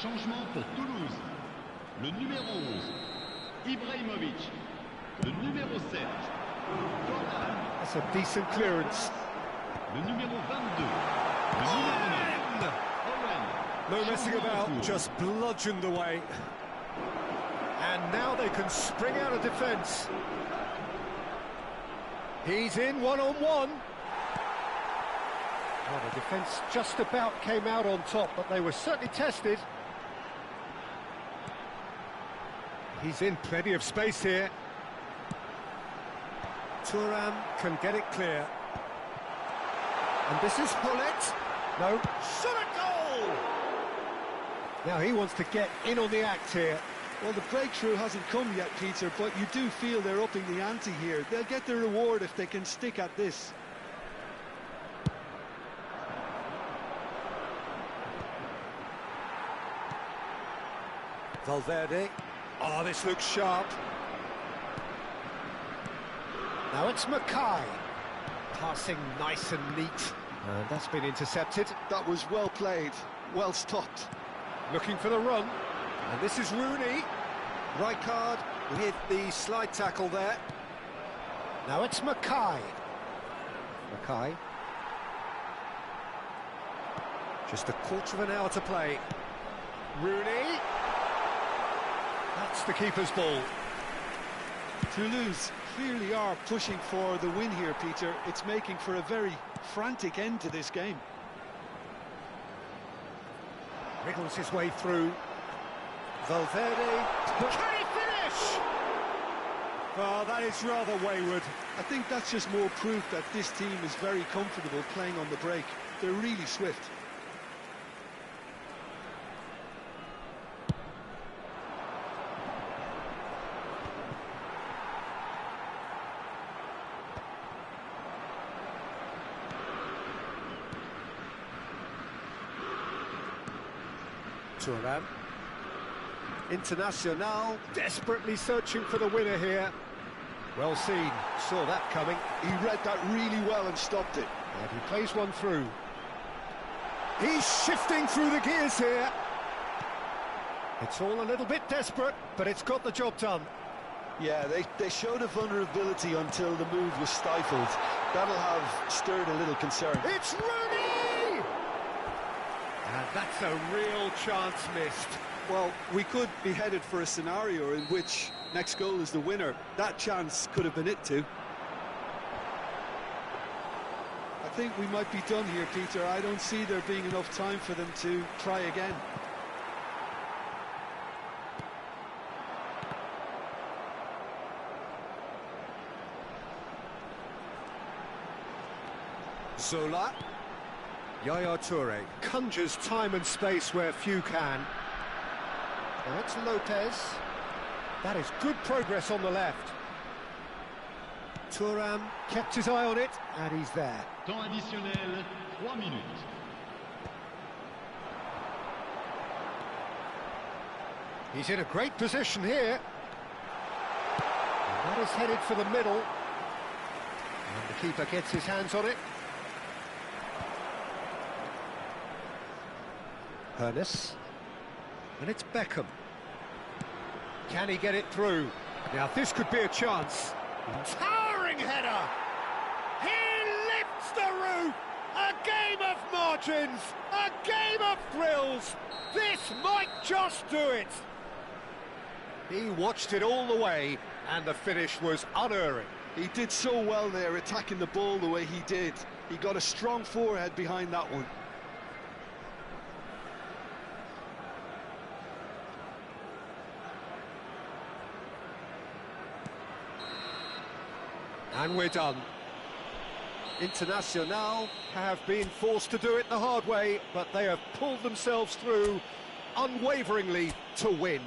Changement pour Toulouse. Le numéro 11, Ibrahimovic. Le numéro 7, Jordan. That's a decent clearance. Le numéro 22, le numéro 9, Owen. No messing about, just bludgeoned away. And now they can spring out of defence. He's in one-on-one. Well, the defence just about came out on top, but they were certainly tested. He's in plenty of space here. Thuram can get it clear. And this is Hullet. No, shot a goal! Now he wants to get in on the act here. Well, the breakthrough hasn't come yet, Peter, but you do feel they're upping the ante here. They'll get their reward if they can stick at this. Valverde. Oh, this looks sharp. Now it's Mackay. Passing nice and neat. And that's been intercepted. That was well played, well stopped. Looking for the run. And this is Rooney. Rijkaard with the slide tackle there. Now it's Mackay. Mackay. Just a quarter of an hour to play. Rooney. That's the keeper's ball. Toulouse clearly are pushing for the win here, Peter. It's making for a very frantic end to this game. Wriggles his way through. Valverde. Can he finish? Oh, that is rather wayward. I think that's just more proof that this team is very comfortable playing on the break. They're really swift. Thuram. Internacional, desperately searching for the winner here. Well seen, saw that coming. He read that really well and stopped it. And he plays one through. He's shifting through the gears here. It's all a little bit desperate, but it's got the job done. Yeah, they showed a vulnerability until the move was stifled. That'll have stirred a little concern. It's Rooney! And that's a real chance missed. Well, we could be headed for a scenario in which next goal is the winner. That chance could have been it too. I think we might be done here, Peter. I don't see there being enough time for them to try again. Zola. Yaya Toure conjures time and space where few can. Now it's Lopez. That is good progress on the left. Thuram kept his eye on it, and he's there. Temps additionnel, 3 minutes. He's in a great position here. And that is headed for the middle. And the keeper gets his hands on it. Pernis. And it's Beckham. Can he get it through? Now this could be a chance. Towering header! He lifts the roof! A game of margins! A game of thrills! This might just do it! He watched it all the way, and the finish was unerring. He did so well there, attacking the ball the way he did. He got a strong forehead behind that one. And we're done. Internacional have been forced to do it the hard way, but they have pulled themselves through unwaveringly to win.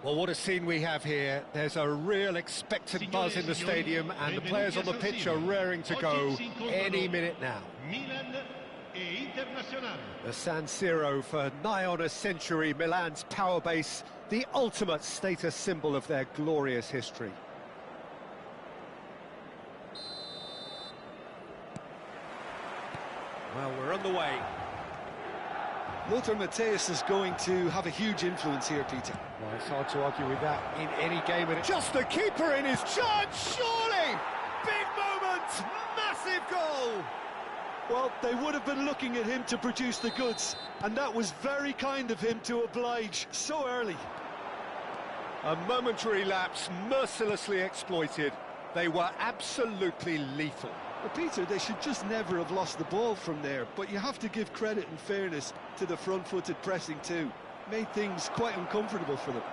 Well, what a scene we have here. There's a real expectant buzz in the stadium, and the players on the pitch are raring to go any minute now. The San Siro, for nigh on a century, Milan's power base, the ultimate status symbol of their glorious history. Well, we're on the way. Lothar Matthäus is going to have a huge influence here, Peter. Well, it's hard to argue with that in any game. And just the keeper in his chance, surely! Big moment! Massive goal! Well, they would have been looking at him to produce the goods, and that was very kind of him to oblige so early. A momentary lapse, mercilessly exploited. They were absolutely lethal. Well, Peter, they should just never have lost the ball from there, but you have to give credit and fairness to the front-footed pressing too. Made things quite uncomfortable for them.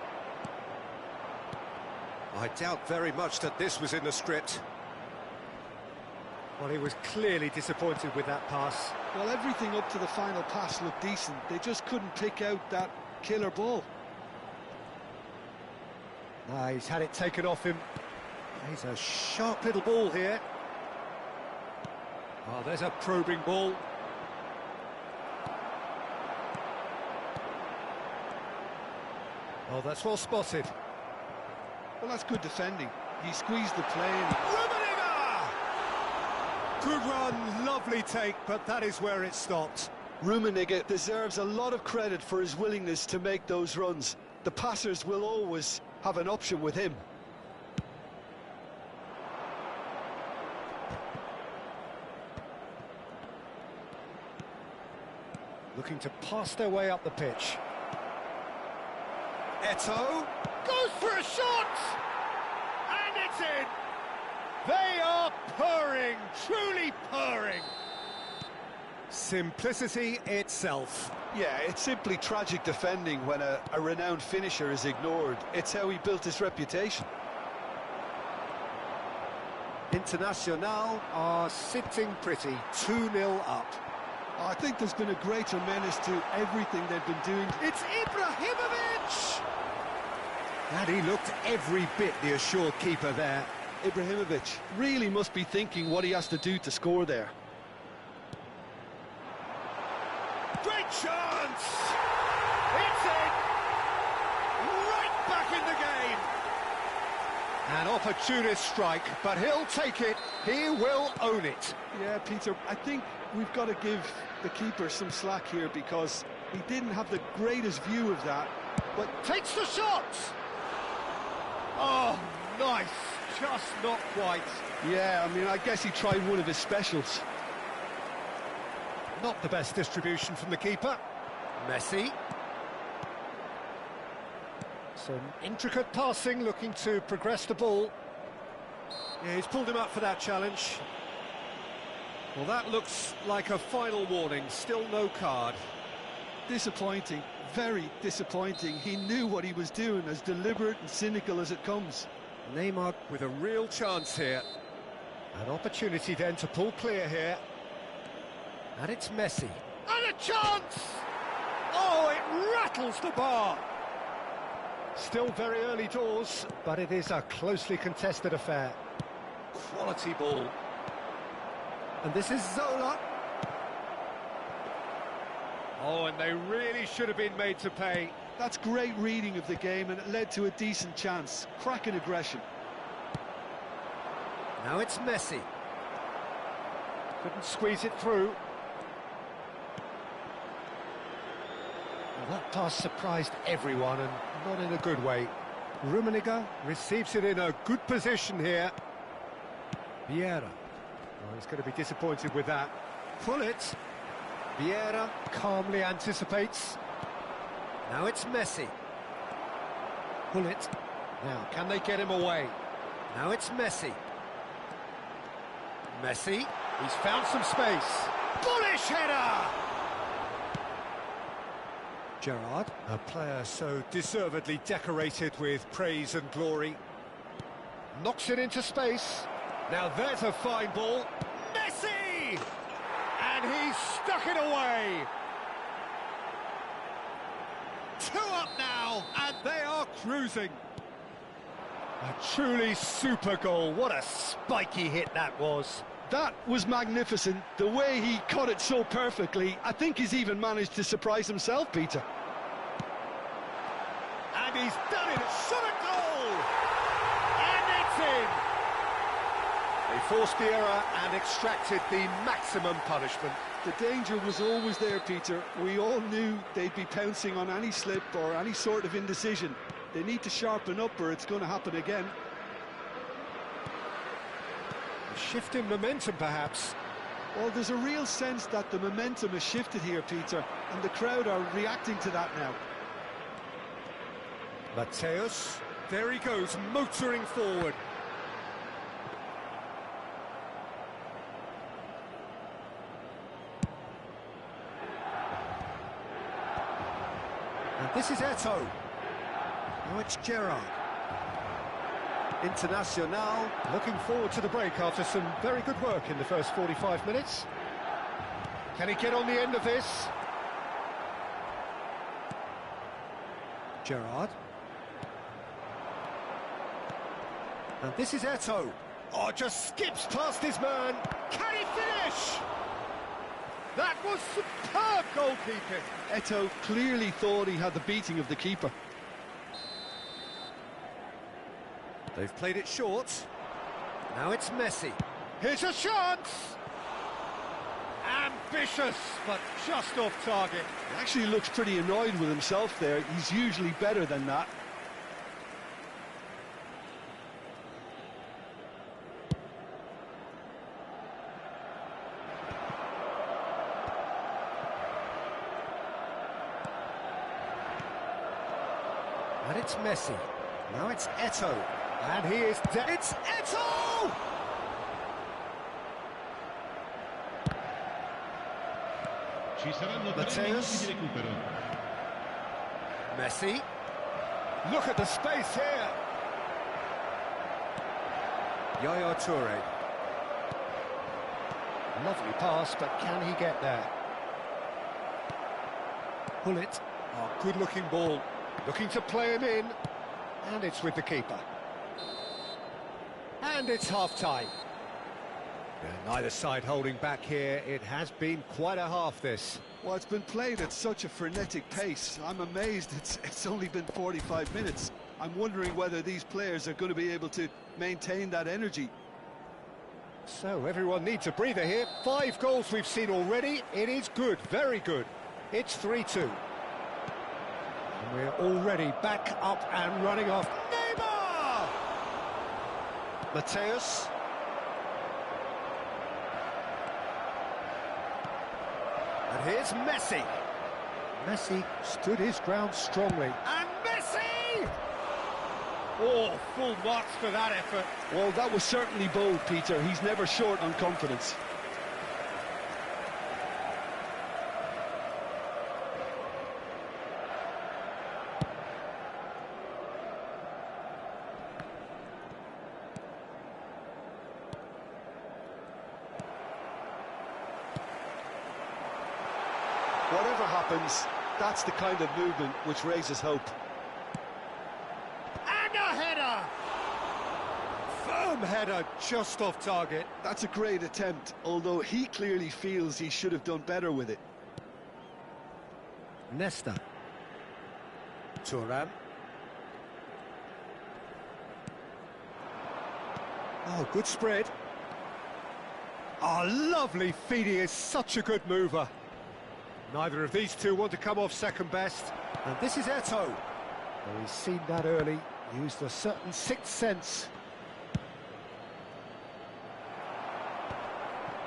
I doubt very much that this was in the script. Well, he was clearly disappointed with that pass. Well, everything up to the final pass looked decent. They just couldn't pick out that killer ball. He's had it taken off him. He's a sharp little ball here. Oh, there's a probing ball. Oh, that's well spotted. Well, that's good defending. He squeezed the play and... Good run, lovely take, but that is where it stopped. Rummenigge deserves a lot of credit for his willingness to make those runs. The passers will always have an option with him. Looking to pass their way up the pitch. Eto'o goes for a shot! And it's in! They are purring, truly purring. Simplicity itself. Yeah, it's simply tragic defending when a renowned finisher is ignored. It's how he built his reputation. Internacional are sitting pretty, 2-0 up. I think there's been a greater menace to everything they've been doing. It's Ibrahimovic! And he looked every bit the assured keeper there. Ibrahimovic really must be thinking what he has to do to score there. Great chance! It's in! Right back in the game! An opportunist strike, but he'll take it. He will own it. Yeah, Peter, I think we've got to give the keeper some slack here because he didn't have the greatest view of that, but takes the shot! Oh, nice. Just not quite. Yeah, I mean, I guess he tried one of his specials. Not the best distribution from the keeper. Messi. Some intricate passing, looking to progress the ball. Yeah, he's pulled him up for that challenge. Well, that looks like a final warning. Still no card. Disappointing, very disappointing. He knew what he was doing, as deliberate and cynical as it comes. Neymar with a real chance here. An opportunity then to pull clear here. And it's Messi. And a chance! Oh, it rattles the bar. Still very early doors, but it is a closely contested affair. Quality ball. And this is Zola. Oh, and they really should have been made to pay. That's great reading of the game, and it led to a decent chance. Cracking aggression. Now it's Messi. Couldn't squeeze it through. Well, that pass surprised everyone, and not in a good way. Rummenigge receives it in a good position here. Vieira. Oh, he's going to be disappointed with that. Pull it. Vieira calmly anticipates. Now it's Messi. Pull it. Now, can they get him away? Now it's Messi. Messi. He's found some space. Bullish header! Gerrard, a player so deservedly decorated with praise and glory. Knocks it into space. Now there's a fine ball. Messi! And he's stuck it away. 2 up now, and they are cruising. A truly super goal. What a spiky hit that was. That was magnificent. The way he caught it so perfectly, I think he's even managed to surprise himself, Peter. And he's done it. Shot a goal! And it's in! They forced the error and extracted the maximum punishment. The danger was always there, Peter. We all knew they'd be pouncing on any slip or any sort of indecision. They need to sharpen up or it's going to happen again. A shift in momentum, perhaps. Well, there's a real sense that the momentum has shifted here, Peter, and the crowd are reacting to that now. Mateus, there he goes, motoring forward. And this is Eto'o. Now it's Gerrard. Internacional looking forward to the break after some very good work in the first 45 minutes. Can he get on the end of this? Gerrard. And this is Eto'o. Oh, just skips past his man. Can he finish? That was superb goalkeeping. Eto'o clearly thought he had the beating of the keeper. They've played it short. Now it's Messi. Here's a chance! Ambitious, but just off target. He actually looks pretty annoyed with himself there. He's usually better than that. And it's Messi. Now it's Eto'o. And he is dead. It's Eto'o! Mateus. Messi. Look at the space here. Yaya Toure. Lovely pass, but can he get there? Bullet. Oh, good-looking ball. Looking to play him in. And it's with the keeper. And it's half-time. Neither side holding back here. It has been quite a half, this. Well, it's been played at such a frenetic pace. I'm amazed it's only been 45 minutes. I'm wondering whether these players are going to be able to maintain that energy. So everyone needs a breather here. 5 goals we've seen already. It is good, very good. It's 3-2. And we're already back up and running off. Neymar! Mateus. And here's Messi. Messi stood his ground strongly. And Messi! Oh, full marks for that effort. Well, that was certainly bold, Peter. He's never short on confidence. Whatever happens, that's the kind of movement which raises hope. And a header! Firm header, just off target. That's a great attempt, although he clearly feels he should have done better with it. Nesta. Thuram. Oh, good spread. Oh, lovely feed. He is such a good mover. Neither of these two want to come off second best. And this is Eto'o. Well, he's seen that early, used a certain sixth sense.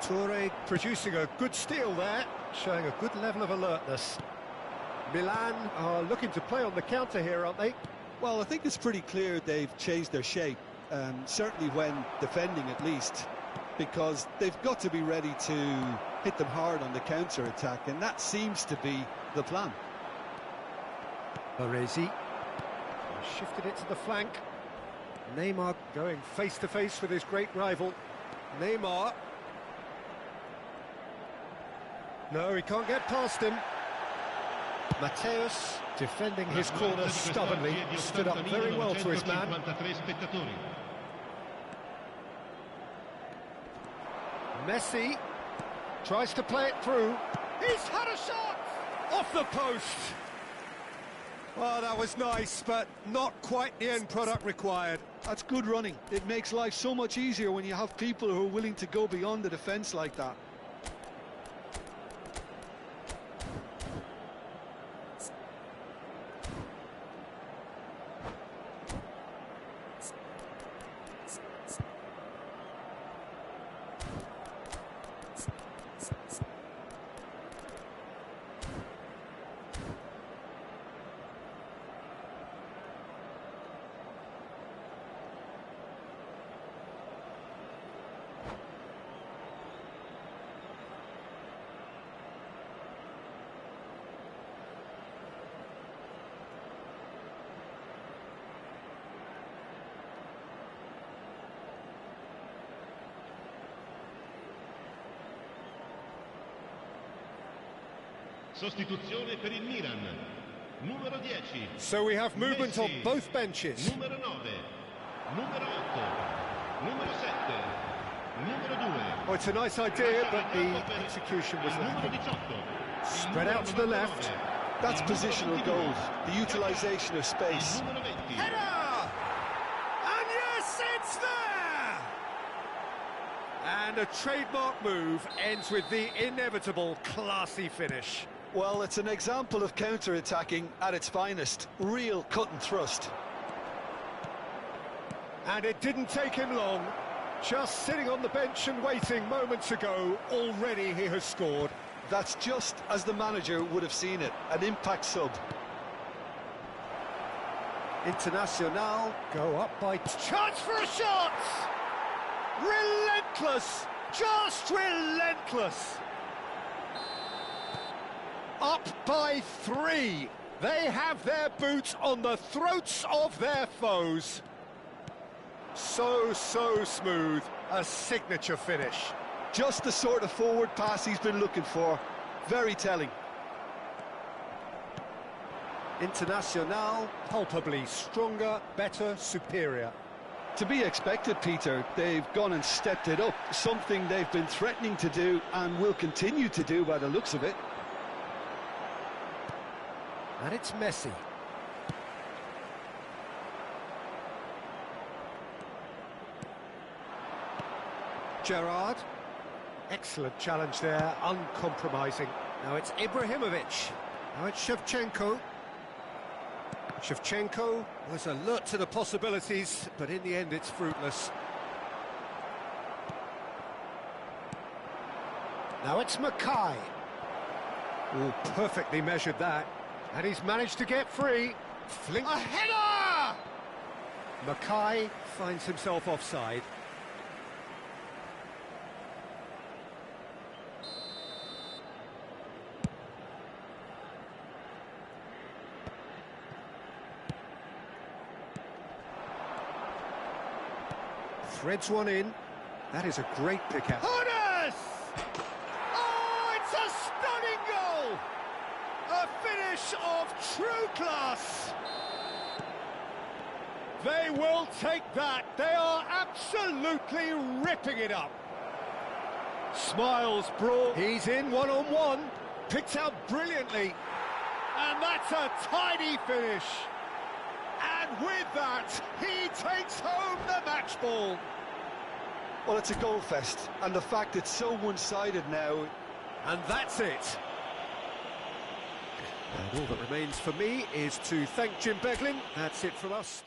Toure producing a good steal there, showing a good level of alertness. Milan are looking to play on the counter here, aren't they? Well, I think it's pretty clear they've changed their shape, certainly when defending at least, because they've got to be ready to hit them hard on the counter-attack, and that seems to be the plan. Baresi shifted it to the flank. Neymar going face-to-face with his great rival. Neymar. No, he can't get past him. Mateus defending his corner stubbornly, stood up very well to his man. Messi tries to play it through. He's had a shot! Off the post! Well, that was nice, but not quite the end product required. That's good running. It makes life so much easier when you have people who are willing to go beyond the defence like that. Sostituzione per il Milan. Numero 10. So we have movement Messi. on both benches. Numero 9. Numero 8. Numero 7. Numero 2. Oh, it's a nice idea, but the execution was Numero lacking. 18. Spread out to the left. That's positional goals, the utilisation of space. Numero 20. Header! And yes, it's there! And a trademark move ends with the inevitable classy finish. Well, it's an example of counter-attacking at its finest. Real cut and thrust. And it didn't take him long. Just sitting on the bench and waiting moments ago, already he has scored. That's just as the manager would have seen it, an impact sub. Internacional go up by... Chance for a shot! Relentless! Just relentless! Up by 3. They have their boots on the throats of their foes. So smooth. A signature finish. Just the sort of forward pass he's been looking for. Very telling. Internacional, palpably stronger, better, superior. To be expected, Peter. They've gone and stepped it up. Something they've been threatening to do and will continue to do by the looks of it. And it's Messi. Gerrard. Excellent challenge there, uncompromising. Now it's Ibrahimovic. Now it's Shevchenko. Shevchenko was alert to the possibilities, but in the end it's fruitless. Now it's Mackay. Oh, perfectly measured that. And he's managed to get free. Flink. A header! Mackay finds himself offside. Threads one in. That is a great pick out. Hones! Oh, it's a stunning goal! A finish of true class. They will take that. They are absolutely ripping it up. Smiles brought. He's in one-on-one. Picked out brilliantly. And that's a tidy finish. And with that, he takes home the match ball. Well, it's a goal fest, and the fact it's so one-sided now. And that's it. And all that remains for me is to thank Jim Beglin. That's it from us.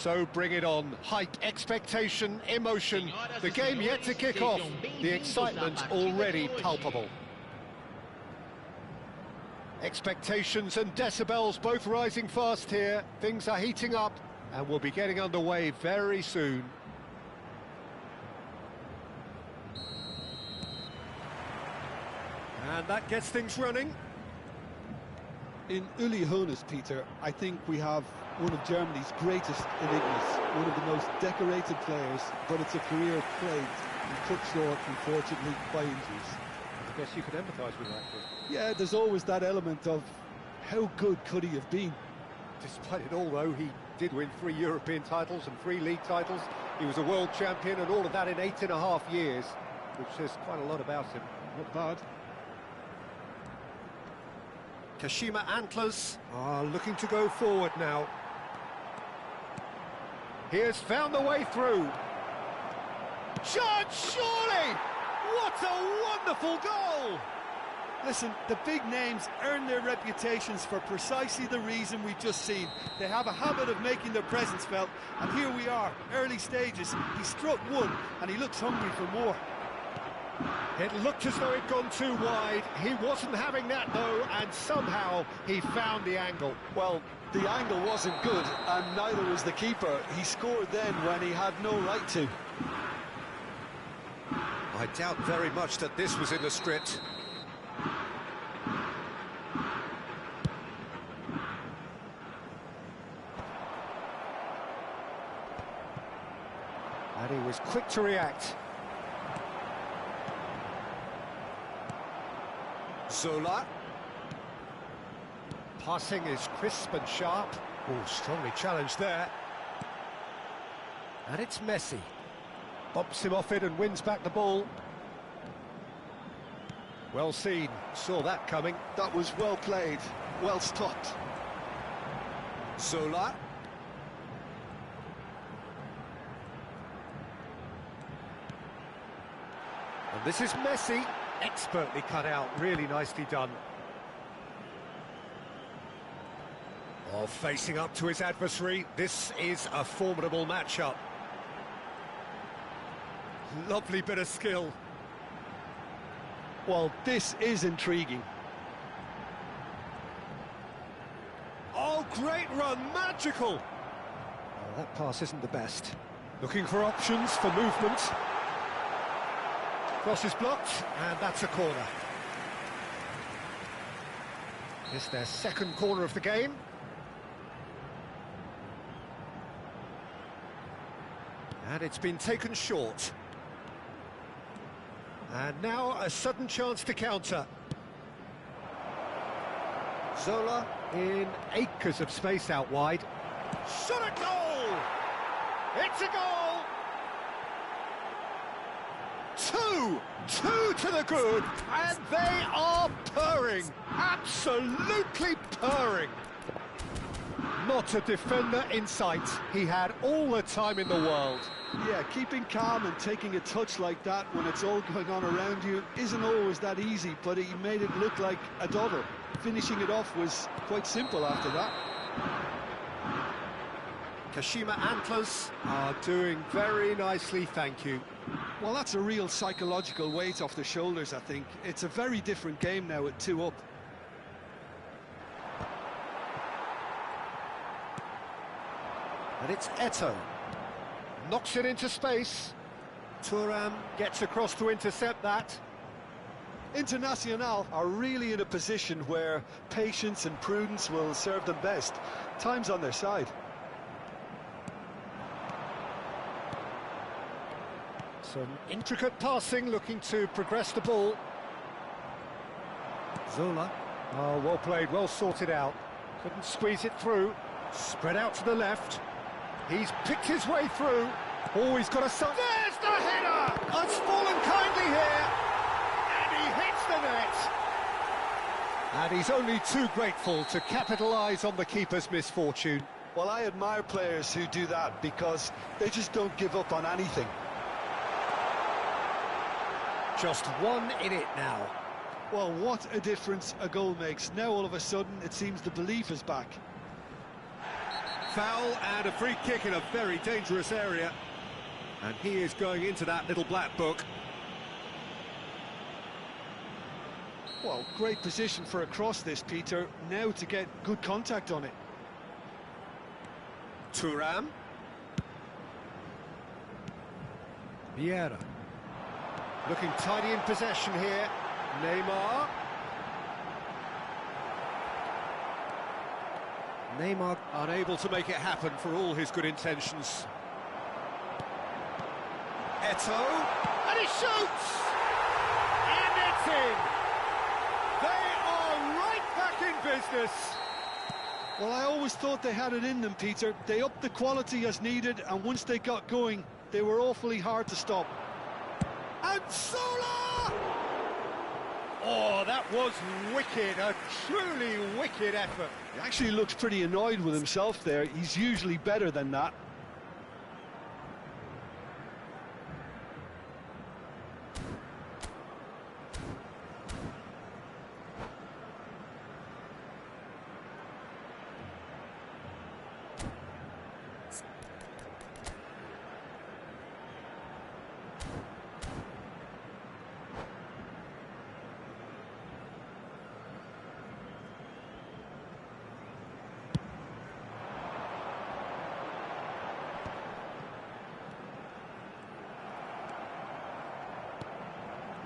So bring it on. Hype, expectation, emotion. The game yet to kick off. The excitement already palpable. Expectations and decibels both rising fast here. Things are heating up and we'll be getting underway very soon. And that gets things running. In Uli Hoeneß, Peter, I think we have one of Germany's greatest enigmas, one of the most decorated players, but it's a career plagued and cut short, unfortunately, by injuries. I guess you could empathise with that, Chris. Yeah, there's always that element of how good could he have been? Despite it all, though, he did win 3 European titles and 3 league titles. He was a world champion and all of that in 8.5 years, which says quite a lot about him. Not bad. Kashima Antlers are looking to go forward now. He has found the way through. Shot, surely! What a wonderful goal! Listen, the big names earn their reputations for precisely the reason we've just seen. They have a habit of making their presence felt, and here we are, early stages. He struck one, and he looks hungry for more. It looked as though it'd gone too wide. He wasn't having that, though, and somehow he found the angle. Well, the angle wasn't good, and neither was the keeper. He scored then when he had no right to. I doubt very much that this was in the script. And he was quick to react. Zola. Passing is crisp and sharp. Oh, strongly challenged there. And it's Messi. Bumps him off it and wins back the ball. Well seen, saw that coming. That was well played, well stopped. Zola. And this is Messi. Expertly cut out, really nicely done. Oh, facing up to his adversary, this is a formidable matchup. Lovely bit of skill. Well, this is intriguing. Oh, great run, magical! Oh, that pass isn't the best. Looking for options for movement. Cross is blocked, and that's a corner. It's their second corner of the game. And it's been taken short. And now a sudden chance to counter. Zola in acres of space out wide. Shot a goal! It's a goal! Two to the good, and they are purring, absolutely purring. Not a defender in sight, he had all the time in the world. Yeah, keeping calm and taking a touch like that when it's all going on around you isn't always that easy, but he made it look like a doddle. Finishing it off was quite simple after that. Kashima Antlers are doing very nicely, thank you. Well, that's a real psychological weight off the shoulders, I think. It's a very different game now at 2 up. And it's Eto'o. Knocks it into space. Thuram gets across to intercept that. Internacional are really in a position where patience and prudence will serve them best. Time's on their side. Some intricate passing, looking to progress the ball. Zola. Oh, well played, well sorted out. Couldn't squeeze it through. Spread out to the left. He's picked his way through. Oh, he's got a... There's the header! It's fallen kindly here. And he hits the net. And he's only too grateful to capitalise on the keeper's misfortune. Well, I admire players who do that because they just don't give up on anything. Just one in it now. Well, what a difference a goal makes. Now all of a sudden it seems the belief is back. Foul and a free kick in a very dangerous area. And he is going into that little black book. Well, great position for a cross this, Peter. Now to get good contact on it. Thuram. Vieira. Looking tidy in possession here. Neymar. Neymar unable to make it happen for all his good intentions. Eto'o, and he shoots! And it's in! They are right back in business! Well, I always thought they had it in them, Peter. They upped the quality as needed, and once they got going, they were awfully hard to stop. And Zola! Oh, that was wicked, a truly wicked effort. He actually looks pretty annoyed with himself there. He's usually better than that.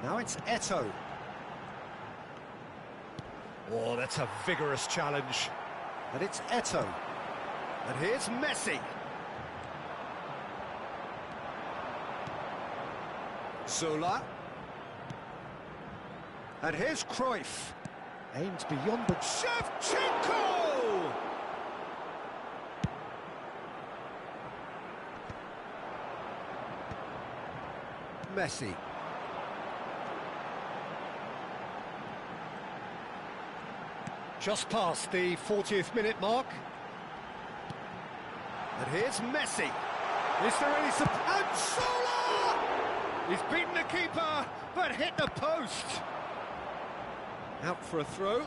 Now it's Eto'o. Oh, that's a vigorous challenge. And it's Eto'o. And here's Messi. Zola. And here's Cruyff. Aims beyond, but Shevchenko! Messi. Just past the 40th minute mark. And here's Messi. Is there any support? And Zola! He's beaten the keeper, but hit the post. Out for a throw.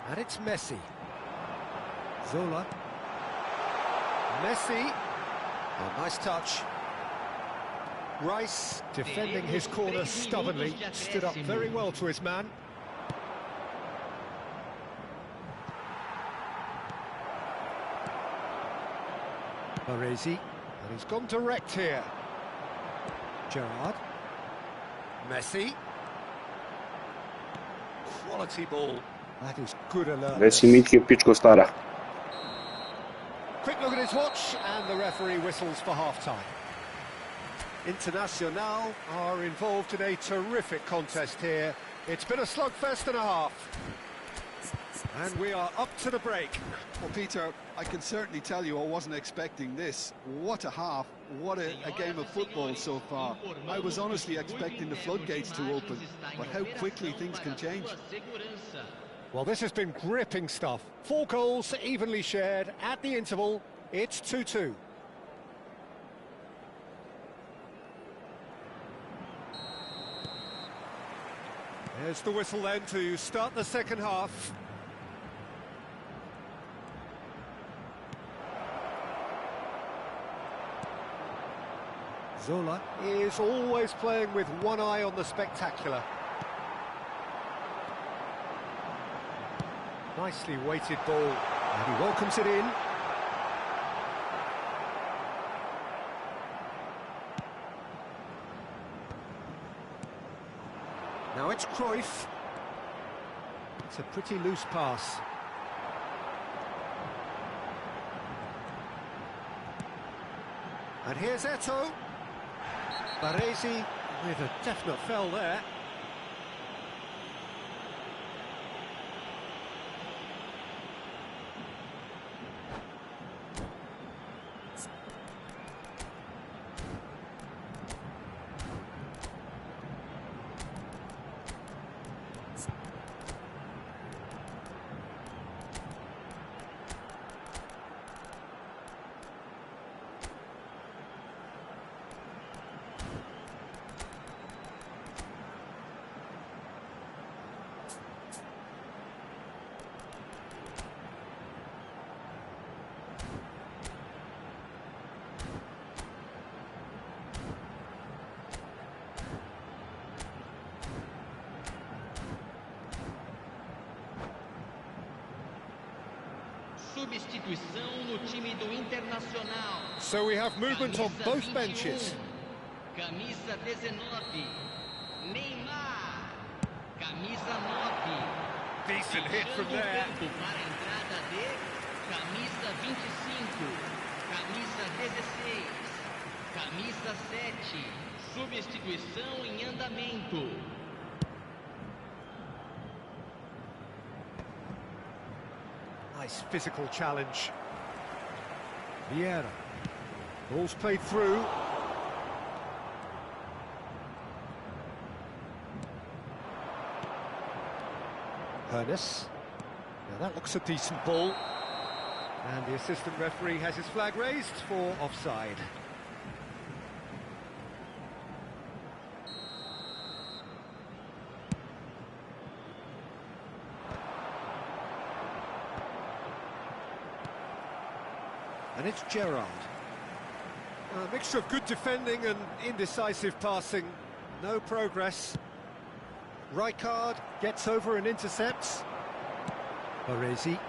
And it's Messi. Zola. Messi. Oh, nice touch. Rice, defending his corner stubbornly, stood up very well to his man. Baresi, and he's gone direct here. Gerrard. Messi. Quality ball. That is good alertness. Vesi Mitke pičko stara. Quick look at his watch, and the referee whistles for half-time. Internacional are involved in a terrific contest here. It's been a slugfest and a half. And we are up to the break. Well, Peter, I can certainly tell you I wasn't expecting this. What a half, what a game of football so far. I was honestly expecting the floodgates to open, but how quickly things can change. Well, this has been gripping stuff. 4 goals evenly shared at the interval. It's 2-2. There's the whistle then to start the second half. Zola is always playing with one eye on the spectacular. Nicely weighted ball, and he welcomes it in. Now it's Cruyff. It's a pretty loose pass. And here's Eto'o. Baresi with a definite foul there. Substituição no time do Internacional. So we have movement on both benches. Camisa 19. Neymar. Camisa 9. Decent hit from there. Para a entrada de camisa 25. Camisa 16. Camisa 7. Substituição em andamento. Nice physical challenge. Vieira. Ball's played through. Hernes. Now that looks a decent ball. And the assistant referee has his flag raised for offside. And it's Gerrard. A mixture of good defending and indecisive passing. No progress. Rijkaard gets over and intercepts. Baresi.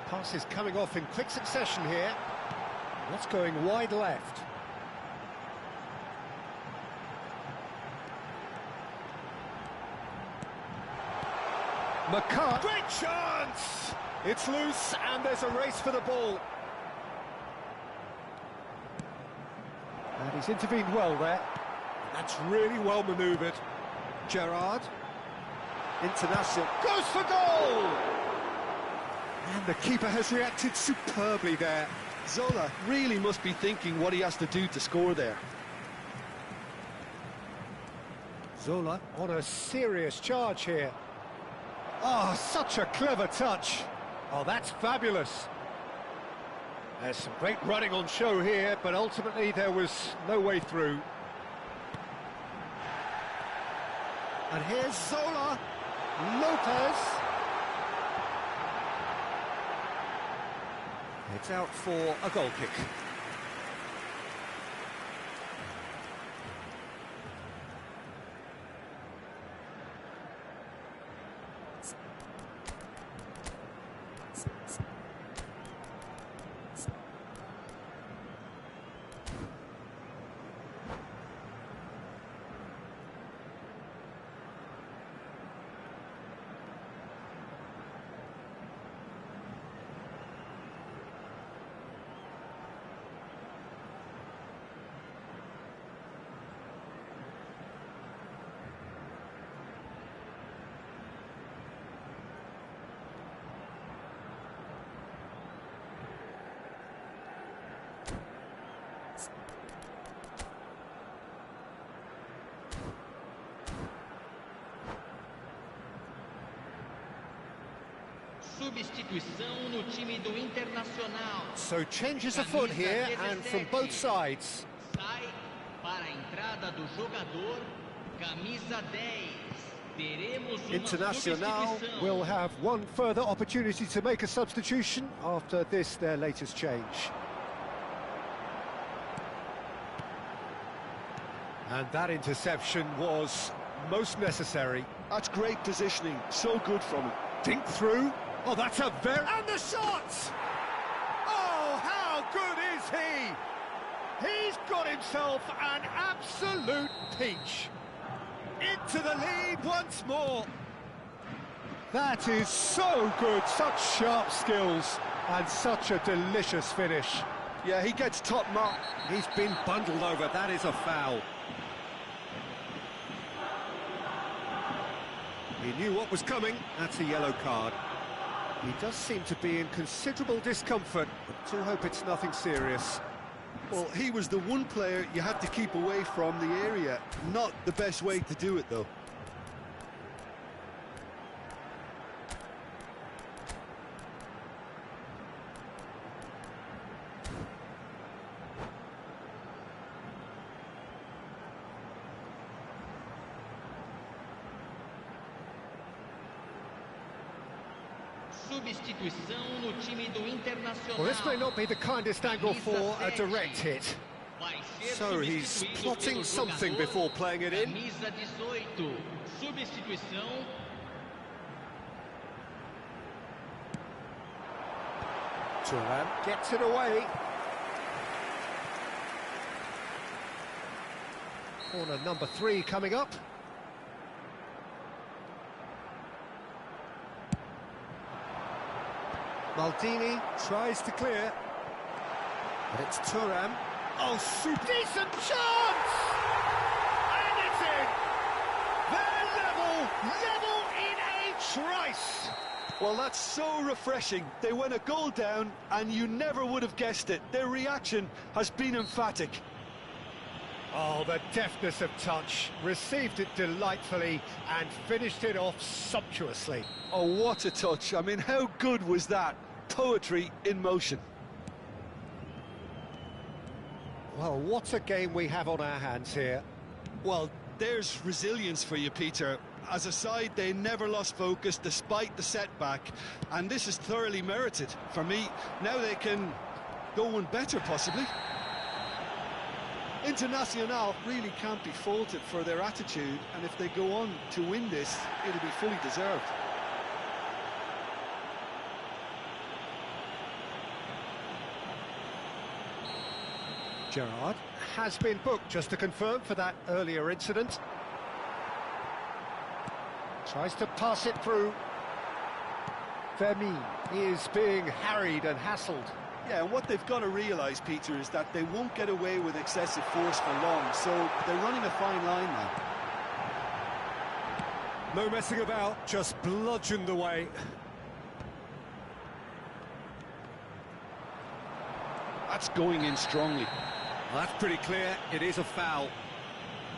Pass is coming off in quick succession here. What's going wide left? McCart. Great chance! It's loose and there's a race for the ball. And he's intervened well there. That's really well manoeuvred. Gerrard. International. Goes for goal! And the keeper has reacted superbly there. Zola really must be thinking what he has to do to score there. Zola on a serious charge here. Oh, such a clever touch. Oh, that's fabulous. There's some great running on show here, but ultimately there was no way through. And here's Zola. Lopez. It's out for a goal kick. Substituição no time do Internacional. So changes afoot here and from both sides. Sai para a entrada do jogador, camisa 10. Teremos uma Internacional substituição. will have one further opportunity to make a substitution after this, their latest change. And that interception was most necessary. That's great positioning, so good from him. Dink through. Oh, that's a very... And the shot! Oh, how good is he? He's got himself an absolute peach. Into the lead once more. That is so good, such sharp skills, and such a delicious finish. Yeah, he gets top mark. He's been bundled over, that is a foul. He knew what was coming, that's a yellow card. He does seem to be in considerable discomfort, but do hope it's nothing serious. Well, he was the one player you had to keep away from the area. Not the best way to do it, though. Substituição no time do Internacional. Well, this may not be the kindest angle for a direct hit. So he's plotting something before playing it in. Camisa 18. Substituição. Thuram gets it away. Corner number 3 coming up. Maldini tries to clear. But it's Thuram. Oh, super decent chance! And it's in! They're level in a trice! Well, that's so refreshing. They went a goal down, and you never would have guessed it. Their reaction has been emphatic. Oh, the deftness of touch. Received it delightfully and finished it off sumptuously. Oh, what a touch. I mean, how good was that? Poetry in motion. Well, what a game we have on our hands here. Well, there's resilience for you, Peter. As a side, they never lost focus despite the setback, and this is thoroughly merited. For me, now they can go one better, possibly. Internacional really can't be faulted for their attitude, and if they go on to win this, it'll be fully deserved. Gerrard has been booked, just to confirm, for that earlier incident. Tries to pass it through. Vermi is being harried and hassled. Yeah, and what they've got to realise, Peter, is that they won't get away with excessive force for long, so they're running a fine line now. No messing about, just bludgeoned away. That's going in strongly. Well, that's pretty clear, it is a foul.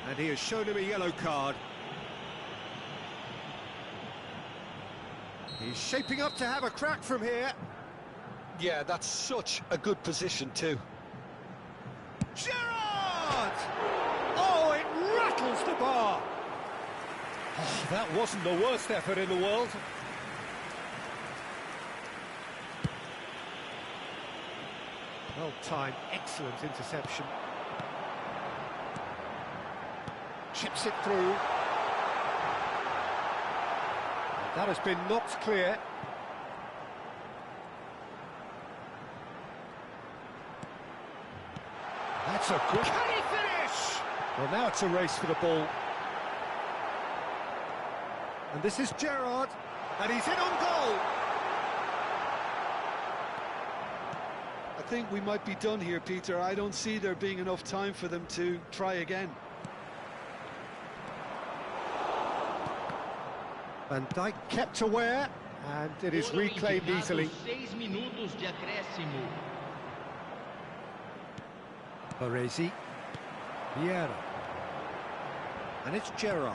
And he has shown him a yellow card. He's shaping up to have a crack from here. Yeah, that's such a good position too. Gerrard! Oh, it rattles the bar. Oh, that wasn't the worst effort in the world. Well-timed, excellent interception. Chips it through. That has been knocked clear. That's a good... Can he finish? Well, now it's a race for the ball. And this is Gerrard, and he's in on goal. I think we might be done here, Peter. I don't see there being enough time for them to try again. Van Dijk kept aware, and it is reclaimed easily. 6 minutos de acréscimo. Baresi, Vieira, and it's Gerrard.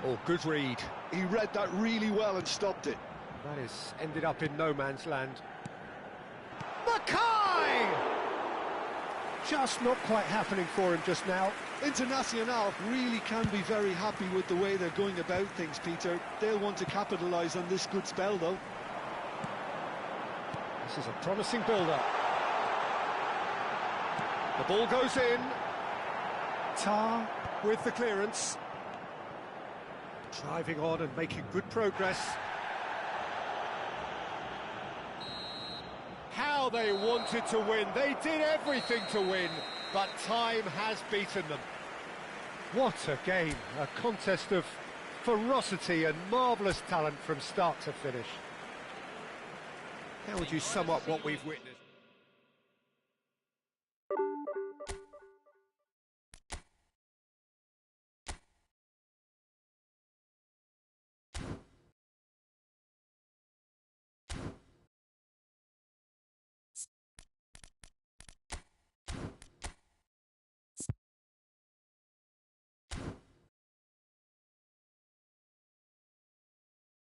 Oh, good read. He read that really well and stopped it. That is ended up in no man's land. Mackay! Just not quite happening for him just now. Internacional really can be very happy with the way they're going about things, Peter. They'll want to capitalise on this good spell, though. This is a promising build-up. The ball goes in. Tar with the clearance. Driving on and making good progress. How they wanted to win. They did everything to win, but time has beaten them. What a game. A contest of ferocity and marvellous talent from start to finish. How would you sum up what we've witnessed?